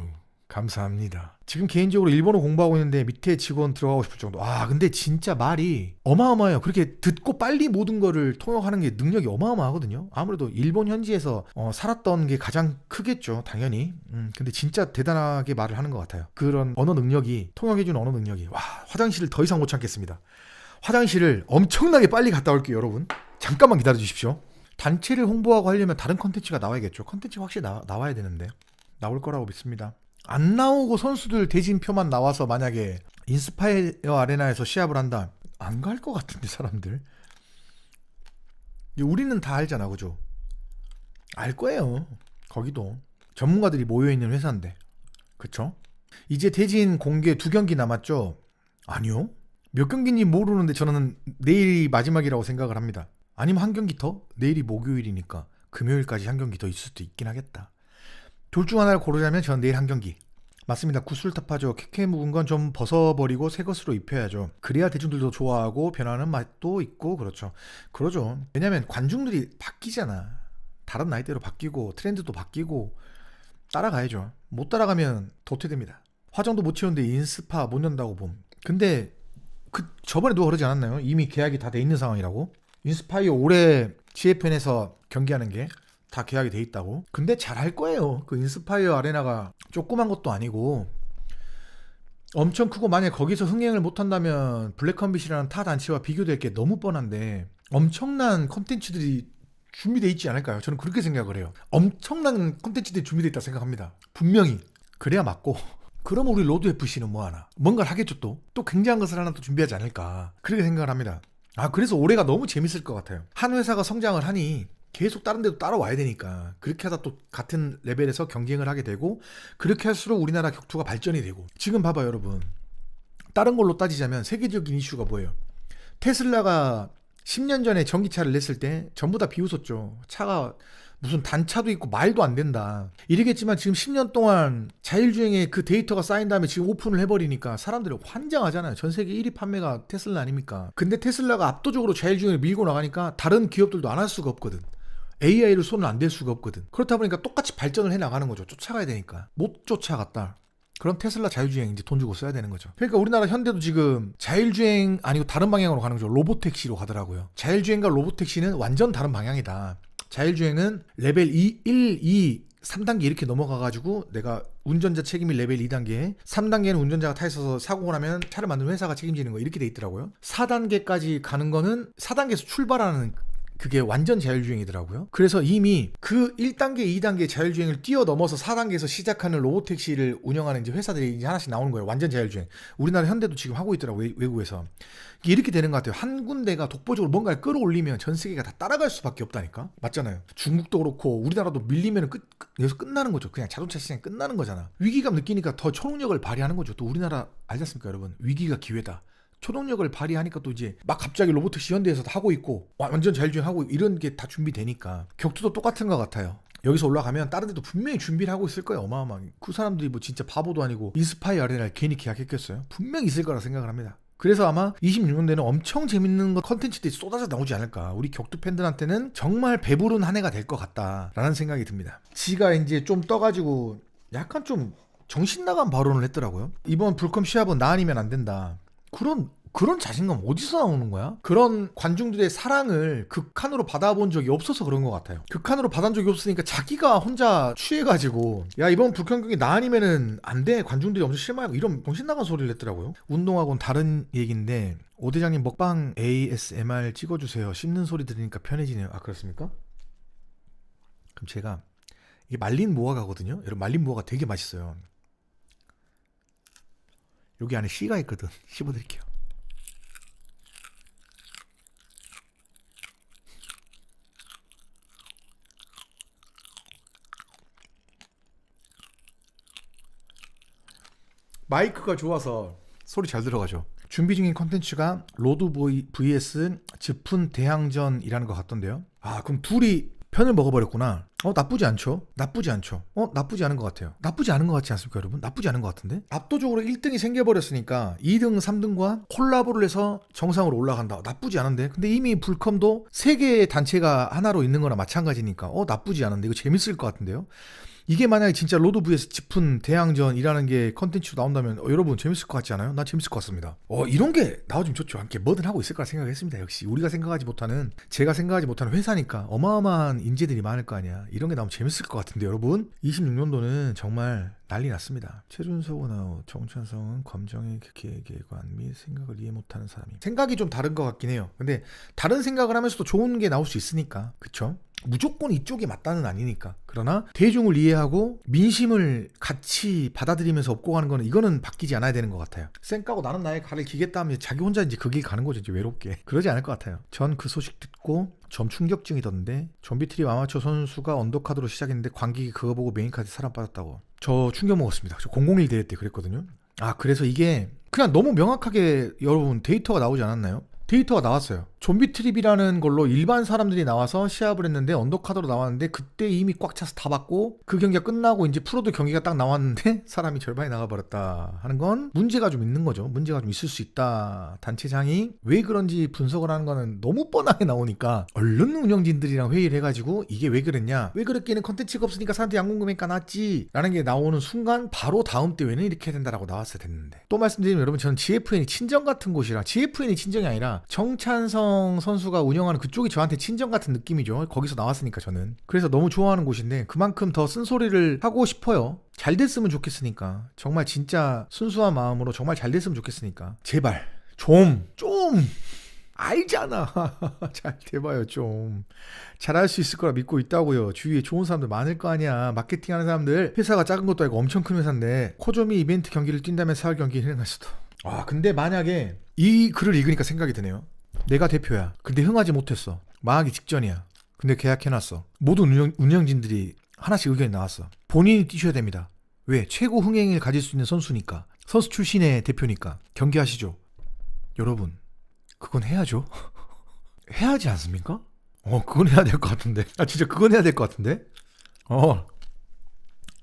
감사합니다. 지금 개인적으로 일본어 공부하고 있는데 밑에 직원 들어가고 싶을 정도. 근데 진짜 말이 어마어마해요. 그렇게 듣고 빨리 모든 거를 통역하는 게 능력이 어마어마하거든요. 아무래도 일본 현지에서 살았던 게 가장 크겠죠, 당연히. 근데 진짜 대단하게 말을 하는 것 같아요. 그런 언어 능력이, 통역해주는 언어 능력이. 화장실을 더 이상 못 참겠습니다. 화장실을 엄청나게 빨리 갔다 올게요, 여러분. 잠깐만 기다려 주십시오. 단체를 홍보하고 하려면 다른 컨텐츠가 나와야겠죠. 컨텐츠 확실히 나와야 되는데 나올 거라고 믿습니다. 안 나오고 선수들 대진표만 나와서 만약에 인스파이어 아레나에서 시합을 한다, 안 갈 것 같은데 사람들. 우리는 다 알잖아, 그죠? 알 거예요. 거기도 전문가들이 모여있는 회사인데, 그쵸? 이제 대진 공개 2경기 남았죠? 아니요. 몇 경기인지 모르는데 저는 내일이 마지막이라고 생각을 합니다. 아니면 한 경기 더? 내일이 목요일이니까 금요일까지 한 경기 더 있을 수도 있긴 하겠다. 둘 중 하나를 고르자면 저는 내일 한 경기. 맞습니다. 구슬탑하죠. 캐캐 묵은 건 좀 벗어버리고 새 것으로 입혀야죠. 그래야 대중들도 좋아하고 변하는 맛도 있고 그렇죠. 그러죠. 왜냐면 관중들이 바뀌잖아. 다른 나이대로 바뀌고 트렌드도 바뀌고 따라가야죠. 못 따라가면 도태됩니다. 화장도 못 채우는데 인스파 못 연다고 봄. 근데 저번에 누가 그러지 않았나요? 이미 계약이 다 돼 있는 상황이라고. 인스파이어 올해 GFN에서 경기하는 게 다 계약이 돼 있다고. 근데 잘할 거예요. 그 인스파이어 아레나가 조그만 것도 아니고 엄청 크고, 만약 거기서 흥행을 못한다면 블랙컴빗이라는 타 단체와 비교될 게 너무 뻔한데 엄청난 콘텐츠들이 준비돼 있지 않을까요? 저는 그렇게 생각을 해요. 엄청난 콘텐츠들이 준비돼 있다 생각합니다. 분명히. 그래야 맞고. 그럼 우리 로드 FC는 뭐 하나? 뭔가를 하겠죠. 또 굉장한 것을 하나 또 준비하지 않을까, 그렇게 생각을 합니다. 그래서 올해가 너무 재밌을 것 같아요. 한 회사가 성장을 하니 계속 다른 데도 따라와야 되니까, 그렇게 하다 또 같은 레벨에서 경쟁을 하게 되고, 그렇게 할수록 우리나라 격투가 발전이 되고. 지금 봐봐요 여러분, 다른 걸로 따지자면 세계적인 이슈가 뭐예요? 테슬라가 10년 전에 전기차를 냈을 때 전부 다 비웃었죠. 차가 무슨 단차도 있고 말도 안 된다 이러겠지만, 지금 10년 동안 자율주행에 그 데이터가 쌓인 다음에 지금 오픈을 해버리니까 사람들이 환장하잖아요. 전 세계 1위 판매가 테슬라 아닙니까? 근데 테슬라가 압도적으로 자율주행을 밀고 나가니까 다른 기업들도 안 할 수가 없거든. AI를 손을 안 댈 수가 없거든. 그렇다 보니까 똑같이 발전을 해 나가는 거죠. 쫓아가야 되니까. 못 쫓아갔다. 그럼 테슬라 자율주행 이제 돈 주고 써야 되는 거죠. 그러니까 우리나라 현대도 지금 자율주행 아니고 다른 방향으로 가는 거죠. 로보택시로 가더라고요. 자율주행과 로보택시는 완전 다른 방향이다. 자율주행은 레벨 2, 1, 2, 3단계 이렇게 넘어가가지고 내가 운전자 책임이 레벨 2단계, 3단계는 운전자가 타 있어서 사고가 나면 차를 만든 회사가 책임지는 거, 이렇게 돼 있더라고요. 4단계까지 가는 거는 4단계에서 출발하는, 그게 완전 자율주행이더라고요. 그래서 이미 그 1단계, 2단계 자율주행을 뛰어넘어서 4단계에서 시작하는 로보택시를 운영하는 이제 회사들이 이제 하나씩 나오는 거예요. 완전 자율주행. 우리나라 현대도 지금 하고 있더라고요. 외국에서. 이렇게 되는 것 같아요. 한 군데가 독보적으로 뭔가를 끌어올리면 전 세계가 다 따라갈 수밖에 없다니까. 맞잖아요. 중국도 그렇고 우리나라도 밀리면 여기서 끝나는 거죠. 그냥 자동차 시장이 끝나는 거잖아. 위기감 느끼니까 더 초능력을 발휘하는 거죠. 또 우리나라 알지 않습니까 여러분? 위기가 기회다. 초능력을 발휘하니까 또 이제 막 갑자기 로보택시 현대에서 하고 있고 완전 자율주행하고 이런 게 다 준비되니까. 격투도 똑같은 것 같아요. 여기서 올라가면 다른 데도 분명히 준비를 하고 있을 거예요. 어마어마하게. 그 사람들이 뭐 진짜 바보도 아니고 인스파이어 아레나를 괜히 계약했겠어요? 분명히 있을 거라 생각을 합니다. 그래서 아마 26년대는 엄청 재밌는 컨텐츠들이 쏟아져 나오지 않을까. 우리 격투 팬들한테는 정말 배부른 한 해가 될 것 같다라는 생각이 듭니다. 지가 이제 좀 떠가지고 약간 좀 정신 나간 발언을 했더라고요. 이번 불컴 시합은 나 아니면 안 된다. 그런 자신감 어디서 나오는 거야? 그런 관중들의 사랑을 극한으로 받아본 적이 없어서 그런 것 같아요. 극한으로 받은 적이 없으니까 자기가 혼자 취해가지고 야 이번 불컴 경기 나 아니면은 안 돼, 관중들이 엄청 실망하고, 이런 정신나간 소리를 했더라고요. 운동하고는 다른 얘기인데, 오 대장님 먹방 ASMR 찍어주세요. 씹는 소리 들으니까 편해지네요. 그렇습니까? 그럼 제가, 이게 말린 무화과거든요. 여러분, 말린 무화과 되게 맛있어요. 여기 안에 씨가 있거든. 씹어드릴게요. 마이크가 좋아서 소리 잘 들어가죠. 준비 중인 컨텐츠가 로드 vs 즈푼 대항전이라는 것 같던데요. 그럼 둘이 편을 먹어버렸구나. 나쁘지 않죠. 나쁘지 않죠. 나쁘지 않은 것 같아요. 나쁘지 않은 것 같지 않습니까 여러분? 나쁘지 않은 것 같은데? 압도적으로 1등이 생겨버렸으니까 2등, 3등과 콜라보를 해서 정상으로 올라간다. 나쁘지 않은데? 근데 이미 불컴도 3개의 단체가 하나로 있는 거나 마찬가지니까 나쁘지 않은데? 이거 재밌을 것 같은데요? 이게 만약에 진짜 로드 vs 짚은 대항전이라는 게 컨텐츠로 나온다면 여러분 재밌을 것 같지 않아요? 나 재밌을 것 같습니다. 이런 게 나와주면 좋죠. 함께 뭐든 하고 있을 거라 생각했습니다. 역시 우리가 생각하지 못하는, 제가 생각하지 못하는 회사니까 어마어마한 인재들이 많을 거 아니야. 이런 게 나오면 재밌을 것 같은데 여러분, 26년도는 정말 난리 났습니다. 최준석은 아웃, 정찬성은 검정의 계획관 및 생각을 이해 못하는 사람이. 생각이 좀 다른 것 같긴 해요. 근데 다른 생각을 하면서도 좋은 게 나올 수 있으니까. 그쵸? 무조건 이쪽이 맞다는 아니니까. 그러나 대중을 이해하고 민심을 같이 받아들이면서 업고 가는 거는, 이거는 바뀌지 않아야 되는 것 같아요. 쌩 까고 나는 나의 칼을 기겠다 하면 자기 혼자 이제 그 길 가는 거죠. 이제 외롭게. 그러지 않을 것 같아요. 전 그 소식 듣고 좀 충격증이던데, 좀비트립 아마추어 선수가 언더카드로 시작했는데 관객이 그거 보고 메인카드 사람 빠졌다고. 저 충격 먹었습니다. 저 001 대회 때 그랬거든요. 그래서 이게 그냥 너무 명확하게 여러분 데이터가 나오지 않았나요? 데이터가 나왔어요. 좀비 트립이라는 걸로 일반 사람들이 나와서 시합을 했는데 언더카드로 나왔는데, 그때 이미 꽉 차서 다 받고 그 경기가 끝나고 이제 프로드 경기가 딱 나왔는데 사람이 절반이 나가버렸다 하는 건 문제가 좀 있는 거죠. 문제가 좀 있을 수 있다. 단체장이 왜 그런지 분석을 하는 거는 너무 뻔하게 나오니까 얼른 운영진들이랑 회의를 해가지고 이게 왜 그랬냐, 왜 그랬기에는 컨텐츠가 없으니까 사람들이 양궁금에 까놨지 라는 게 나오는 순간 바로 다음 대회는 이렇게 해야 된다라고 나왔어야 됐는데, 또 말씀드리면 여러분, 저는 GFN이 친정 같은 곳이라, GFN이 친정이 아니라 정찬성 박주영 선수가 운영하는 그쪽이 저한테 친정 같은 느낌이죠. 거기서 나왔으니까 저는. 그래서 너무 좋아하는 곳인데 그만큼 더 쓴소리를 하고 싶어요. 잘 됐으면 좋겠으니까. 정말 진짜 순수한 마음으로 정말 잘 됐으면 좋겠으니까. 제발 좀 알잖아. 잘 돼봐요 좀. 잘할 수 있을 거라 믿고 있다고요. 주위에 좋은 사람들 많을 거 아니야. 마케팅하는 사람들. 회사가 작은 것도 아니고 엄청 큰 회사인데 코조미 이벤트 경기를 뛴다면 4월 경기 흥할 수도. 근데 만약에 이 글을 읽으니까 생각이 드네요. 내가 대표야. 근데 흥하지 못했어. 망하기 직전이야. 근데 계약해놨어. 모든 운영진들이 하나씩 의견이 나왔어. 본인이 뛰셔야 됩니다. 왜? 최고 흥행을 가질 수 있는 선수니까. 선수 출신의 대표니까. 경기하시죠. 여러분, 그건 해야죠. 해야 하지 않습니까? 그건 해야 될 것 같은데. 진짜 그건 해야 될 것 같은데.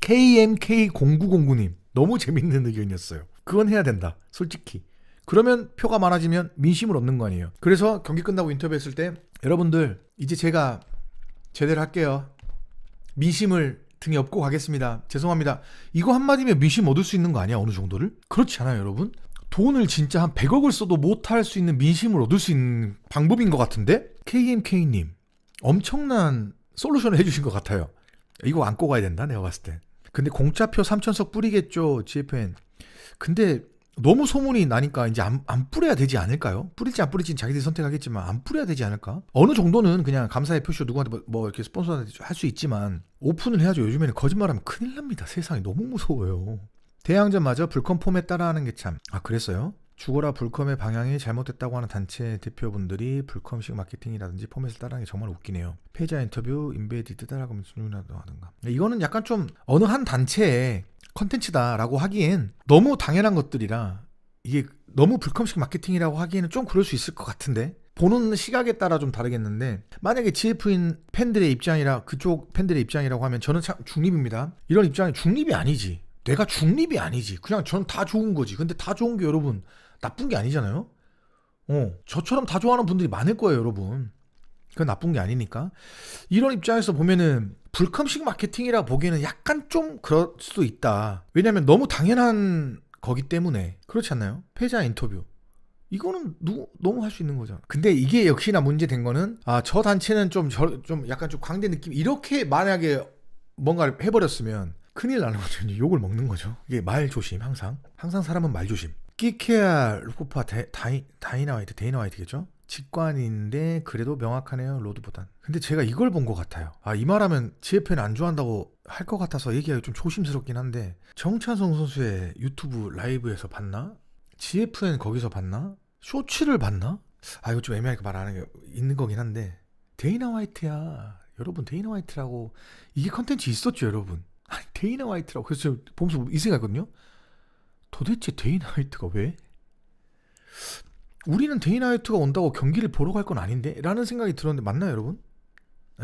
KMK0909님 너무 재밌는 의견이었어요. 그건 해야 된다. 솔직히. 그러면 표가 많아지면 민심을 얻는 거 아니에요. 그래서 경기 끝나고 인터뷰했을 때 여러분들 이제 제가 제대로 할게요. 민심을 등에 업고 가겠습니다. 죄송합니다. 이거 한마디면 민심 얻을 수 있는 거 아니야? 어느 정도를? 그렇지 않아요 여러분? 돈을 진짜 한 100억을 써도 못할 수 있는 민심을 얻을 수 있는 방법인 것 같은데? KMK님 엄청난 솔루션을 해주신 것 같아요. 이거 안고 가야 된다 내가 봤을 때. 근데 공짜표 3,000석 뿌리겠죠 GFN. 근데 너무 소문이 나니까 이제 안 뿌려야 되지 않을까요? 뿌릴지 안 뿌릴지는 자기들이 선택하겠지만 안 뿌려야 되지 않을까? 어느 정도는 그냥 감사의 표시로 누구한테 뭐 이렇게 스폰서한테 할 수 있지만 오픈을 해야죠. 요즘에는 거짓말하면 큰일 납니다. 세상이 너무 무서워요. 대항전마저 불컴 폼에 따라하는 게 참. 그랬어요? 죽어라 불컴의 방향이 잘못됐다고 하는 단체 대표분들이 불컴식 마케팅이라든지 포맷을 따라하는 게 정말 웃기네요. 패자 인터뷰 인베디드 따라가면 순위라도 하든가. 이거는 약간 좀 어느 한 단체의 컨텐츠다라고 하기엔 너무 당연한 것들이라 이게 너무 불컴식 마케팅이라고 하기에는 좀 그럴 수 있을 것 같은데 보는 시각에 따라 좀 다르겠는데 만약에 GF인 팬들의 입장이라 그쪽 팬들의 입장이라고 하면 저는 참 중립입니다. 이런 입장이 중립이 아니지. 내가 중립이 아니지. 그냥 저는 다 좋은 거지. 근데 다 좋은 게 여러분 나쁜 게 아니잖아요. 저처럼 다 좋아하는 분들이 많을 거예요 여러분. 그건 나쁜 게 아니니까. 이런 입장에서 보면은 불컴식 마케팅이라 보기에는 약간 좀 그럴 수도 있다. 왜냐면 너무 당연한 거기 때문에. 그렇지 않나요? 패자 인터뷰 이거는 너무 할 수 있는 거잖아. 근데 이게 역시나 문제된 거는 저 단체는 좀 약간 좀 광대 느낌 이렇게 만약에 뭔가를 해버렸으면 큰일 나는 거죠. 욕을 먹는 거죠. 이게 말 조심. 항상 사람은 말 조심. 끼케아 루코파 데이나와이트겠죠? 직관인데 그래도 명확하네요 로드보단. 근데 제가 이걸 본 것 같아요. 이 말하면 GFN 안 좋아한다고 할 것 같아서 얘기하기 좀 조심스럽긴 한데 정찬성 선수의 유튜브 라이브에서 봤나? GFN 거기서 봤나? 쇼츠를 봤나? 이거 좀 애매하게 말 안 하는 게 있는 거긴 한데 데이나 화이트야 여러분. 데이나 화이트라고 이게 컨텐츠 있었죠 여러분. 데이나 화이트라고. 그래서 보면서 이 생각했거든요. 도대체 데이나 화이트가 왜? 우리는 데이나 화이트가 온다고 경기를 보러 갈 건 아닌데? 라는 생각이 들었는데 맞나요 여러분?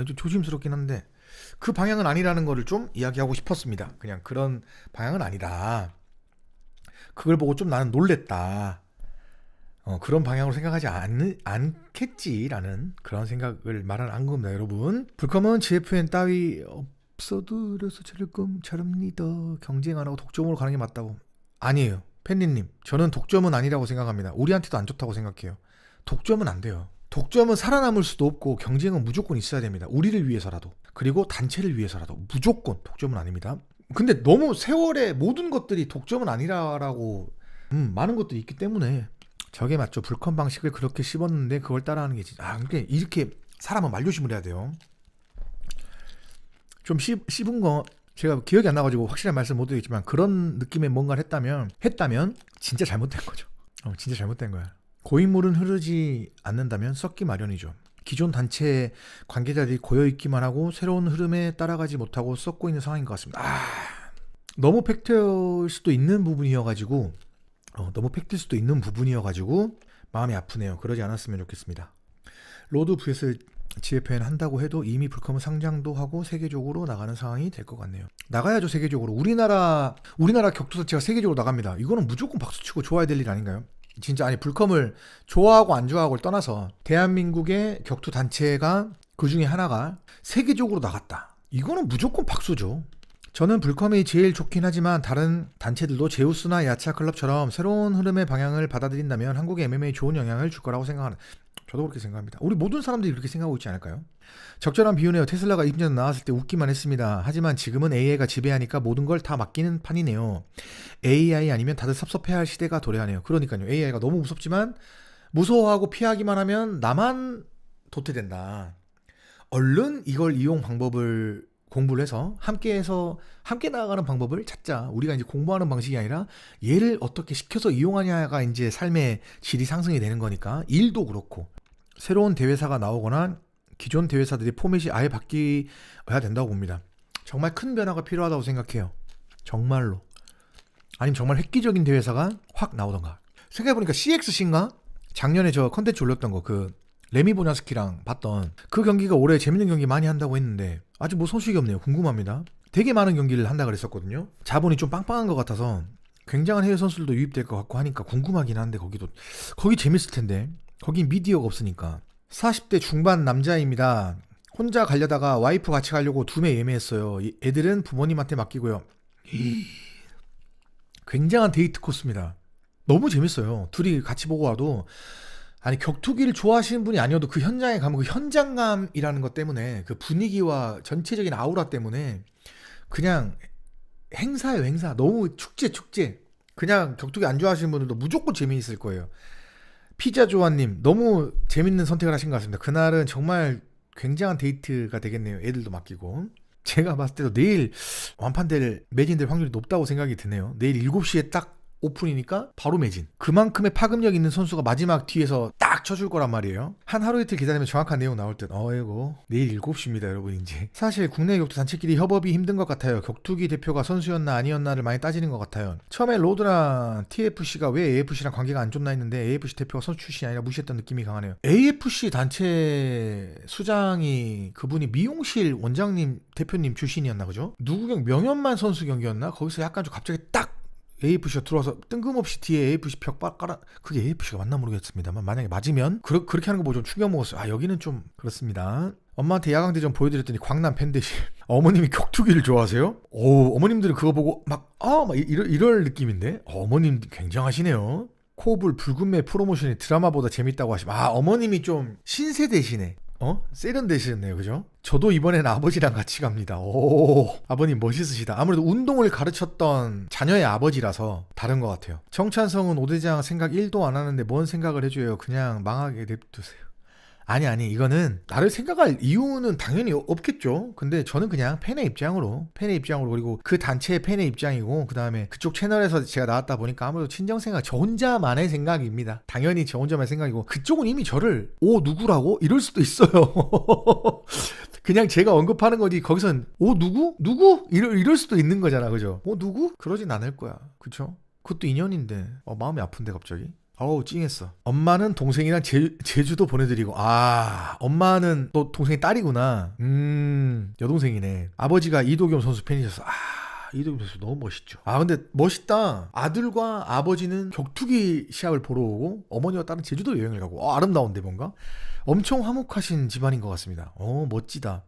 좀 조심스럽긴 한데 그 방향은 아니라는 거를 좀 이야기하고 싶었습니다. 그냥 그런 방향은 아니다. 그걸 보고 좀 나는 놀랬다. 그런 방향으로 생각하지 않겠지라는 그런 생각을 말하는 겁니다 여러분. 불컴은 GFN 따위 없어도 그래서 잘끔 리더 경쟁 안 하고 독점으로 가는 게 맞다고. 아니에요 팬디님. 저는 독점은 아니라고 생각합니다. 우리한테도 안 좋다고 생각해요. 독점은 안 돼요. 독점은 살아남을 수도 없고 경쟁은 무조건 있어야 됩니다. 우리를 위해서라도 그리고 단체를 위해서라도 무조건 독점은 아닙니다. 근데 너무 세월의 모든 것들이 독점은 아니라고 많은 것들이 있기 때문에 저게 맞죠. 불컴 방식을 그렇게 씹었는데 그걸 따라하는 게 진짜 근데 이렇게 사람은 말조심을 해야 돼요. 좀 씹은 거 제가 기억이 안 나가지고 확실한 말씀 못 드리겠지만 그런 느낌의 뭔가를 했다면 진짜 잘못된 거죠. 진짜 잘못된 거야. 고인물은 흐르지 않는다면 썩기 마련이죠. 기존 단체 관계자들이 고여있기만 하고 새로운 흐름에 따라가지 못하고 썩고 있는 상황인 것 같습니다. 너무 팩트일 수도 있는 부분이어가지고 마음이 아프네요. 그러지 않았으면 좋겠습니다. 로드 vs GFN 한다고 해도 이미 불컴은 상장도 하고 세계적으로 나가는 상황이 될 것 같네요. 나가야죠 세계적으로. 우리나라 격투 자체가 세계적으로 나갑니다. 이거는 무조건 박수치고 좋아야 될 일 아닌가요? 진짜 불컴을 좋아하고 안 좋아하고를 떠나서 대한민국의 격투 단체가 그 중에 하나가 세계적으로 나갔다. 이거는 무조건 박수죠. 저는 불컴이 제일 좋긴 하지만 다른 단체들도 제우스나 야차클럽처럼 새로운 흐름의 방향을 받아들인다면 한국의 MMA 좋은 영향을 줄 거라고 생각하는. 저도 그렇게 생각합니다. 우리 모든 사람들이 그렇게 생각하고 있지 않을까요? 적절한 비유네요. 테슬라가 20년 전 나왔을 때 웃기만 했습니다. 하지만 지금은 AI가 지배하니까 모든 걸 다 맡기는 판이네요. AI 아니면 다들 섭섭해할 시대가 도래하네요. 그러니까요. AI가 너무 무섭지만 무서워하고 피하기만 하면 나만 도태된다. 얼른 이걸 이용 방법을 공부를 해서 함께 나아가는 방법을 찾자. 우리가 이제 공부하는 방식이 아니라 얘를 어떻게 시켜서 이용하냐가 이제 삶의 질이 상승이 되는 거니까 일도 그렇고 새로운 대회사가 나오거나 기존 대회사들이 포맷이 아예 바뀌어야 된다고 봅니다. 정말 큰 변화가 필요하다고 생각해요. 정말로. 아니면 정말 획기적인 대회사가 확 나오던가. 생각해보니까 CXC인가? 작년에 저 컨텐츠 올렸던 거 그 레미 보냐스키랑 봤던 그 경기가 올해 재밌는 경기 많이 한다고 했는데 아직 뭐 소식이 없네요. 궁금합니다. 되게 많은 경기를 한다 그랬었거든요. 자본이 좀 빵빵한 것 같아서 굉장한 해외 선수들도 유입될 것 같고 하니까 궁금하긴 한데 거기 재밌을 텐데 거긴 미디어가 없으니까. 40대 중반 남자입니다. 혼자 가려다가 와이프 같이 가려고 2매 예매했어요. 애들은 부모님한테 맡기고요. 굉장한 데이트 코스입니다. 너무 재밌어요. 둘이 같이 보고 와도 아니 격투기를 좋아하시는 분이 아니어도 그 현장에 가면 그 현장감이라는 것 때문에 그 분위기와 전체적인 아우라 때문에 그냥 행사예요. 행사. 너무 축제. 그냥 격투기 안 좋아하시는 분들도 무조건 재미있을 거예요. 피자조아님 너무 재밌는 선택을 하신 것 같습니다. 그날은 정말 굉장한 데이트가 되겠네요. 애들도 맡기고. 제가 봤을 때도 내일 완판될 매진될 확률이 높다고 생각이 드네요. 내일 7시에 딱 오픈이니까 바로 매진. 그만큼의 파급력 있는 선수가 마지막 뒤에서 딱 쳐줄 거란 말이에요. 한 하루 이틀 기다리면 정확한 내용 나올 듯. 어이구 내일 7시입니다 여러분. 이제 사실 국내 격투 단체끼리 협업이 힘든 것 같아요. 격투기 대표가 선수였나 아니었나를 많이 따지는 것 같아요. 처음에 로드랑 TFC가 왜 AFC랑 관계가 안 좋나 했는데 AFC 대표가 선수 출신이 아니라 무시했던 느낌이 강하네요. AFC 단체 수장이 그분이 미용실 원장님 대표님 출신이었나 그죠? 누구경 명현만 선수 경기였나? 거기서 약간 좀 갑자기 딱 AFC가 들어와서 뜬금없이 뒤에 AFC 벽 깔아. 그게 AFC가 맞나 모르겠습니다만 만약에 맞으면 그렇게 하는 거 보고 좀 충격 먹었어요. 아 여기는 좀 그렇습니다. 엄마한테 야광대전 보여드렸더니 광남 팬되시. 어머님이 격투기를 좋아하세요? 오 어머님들은 그거 보고 막 이럴 느낌인데 어머님 굉장하시네요. 코블 붉은매 프로모션이 드라마보다 재밌다고 하시면 어머님이 좀 신세대시네. 세련되시네요. 그죠? 저도 이번엔 아버지랑 같이 갑니다. 오, 아버님 멋있으시다. 아무래도 운동을 가르쳤던 자녀의 아버지라서 다른 것 같아요. 정찬성은 오대장 생각 1도 안 하는데 뭔 생각을 해줘요. 그냥 망하게 냅두세요. 아니 이거는 나를 생각할 이유는 당연히 없겠죠. 근데 저는 그냥 팬의 입장으로 그리고 그 단체의 팬의 입장이고 그 다음에 그쪽 채널에서 제가 나왔다 보니까 아무래도 친정 생각 저 혼자만의 생각입니다. 당연히 저 혼자만의 생각이고 그쪽은 이미 저를 누구라고? 이럴 수도 있어요. 그냥 제가 언급하는 거지 거기선 누구? 이럴 수도 있는 거잖아. 그죠? 누구? 그러진 않을 거야. 그쵸? 그것도 인연인데 마음이 아픈데 갑자기 어우 찡했어. 엄마는 동생이랑 제주도 보내드리고 엄마는 또 동생이 딸이구나. 여동생이네. 아버지가 이도겸 선수 팬이셔서 이도겸 선수 너무 멋있죠. 근데 멋있다. 아들과 아버지는 격투기 시합을 보러 오고 어머니와 딸은 제주도 여행을 가고 아름다운데 뭔가 엄청 화목하신 집안인 것 같습니다. 멋지다.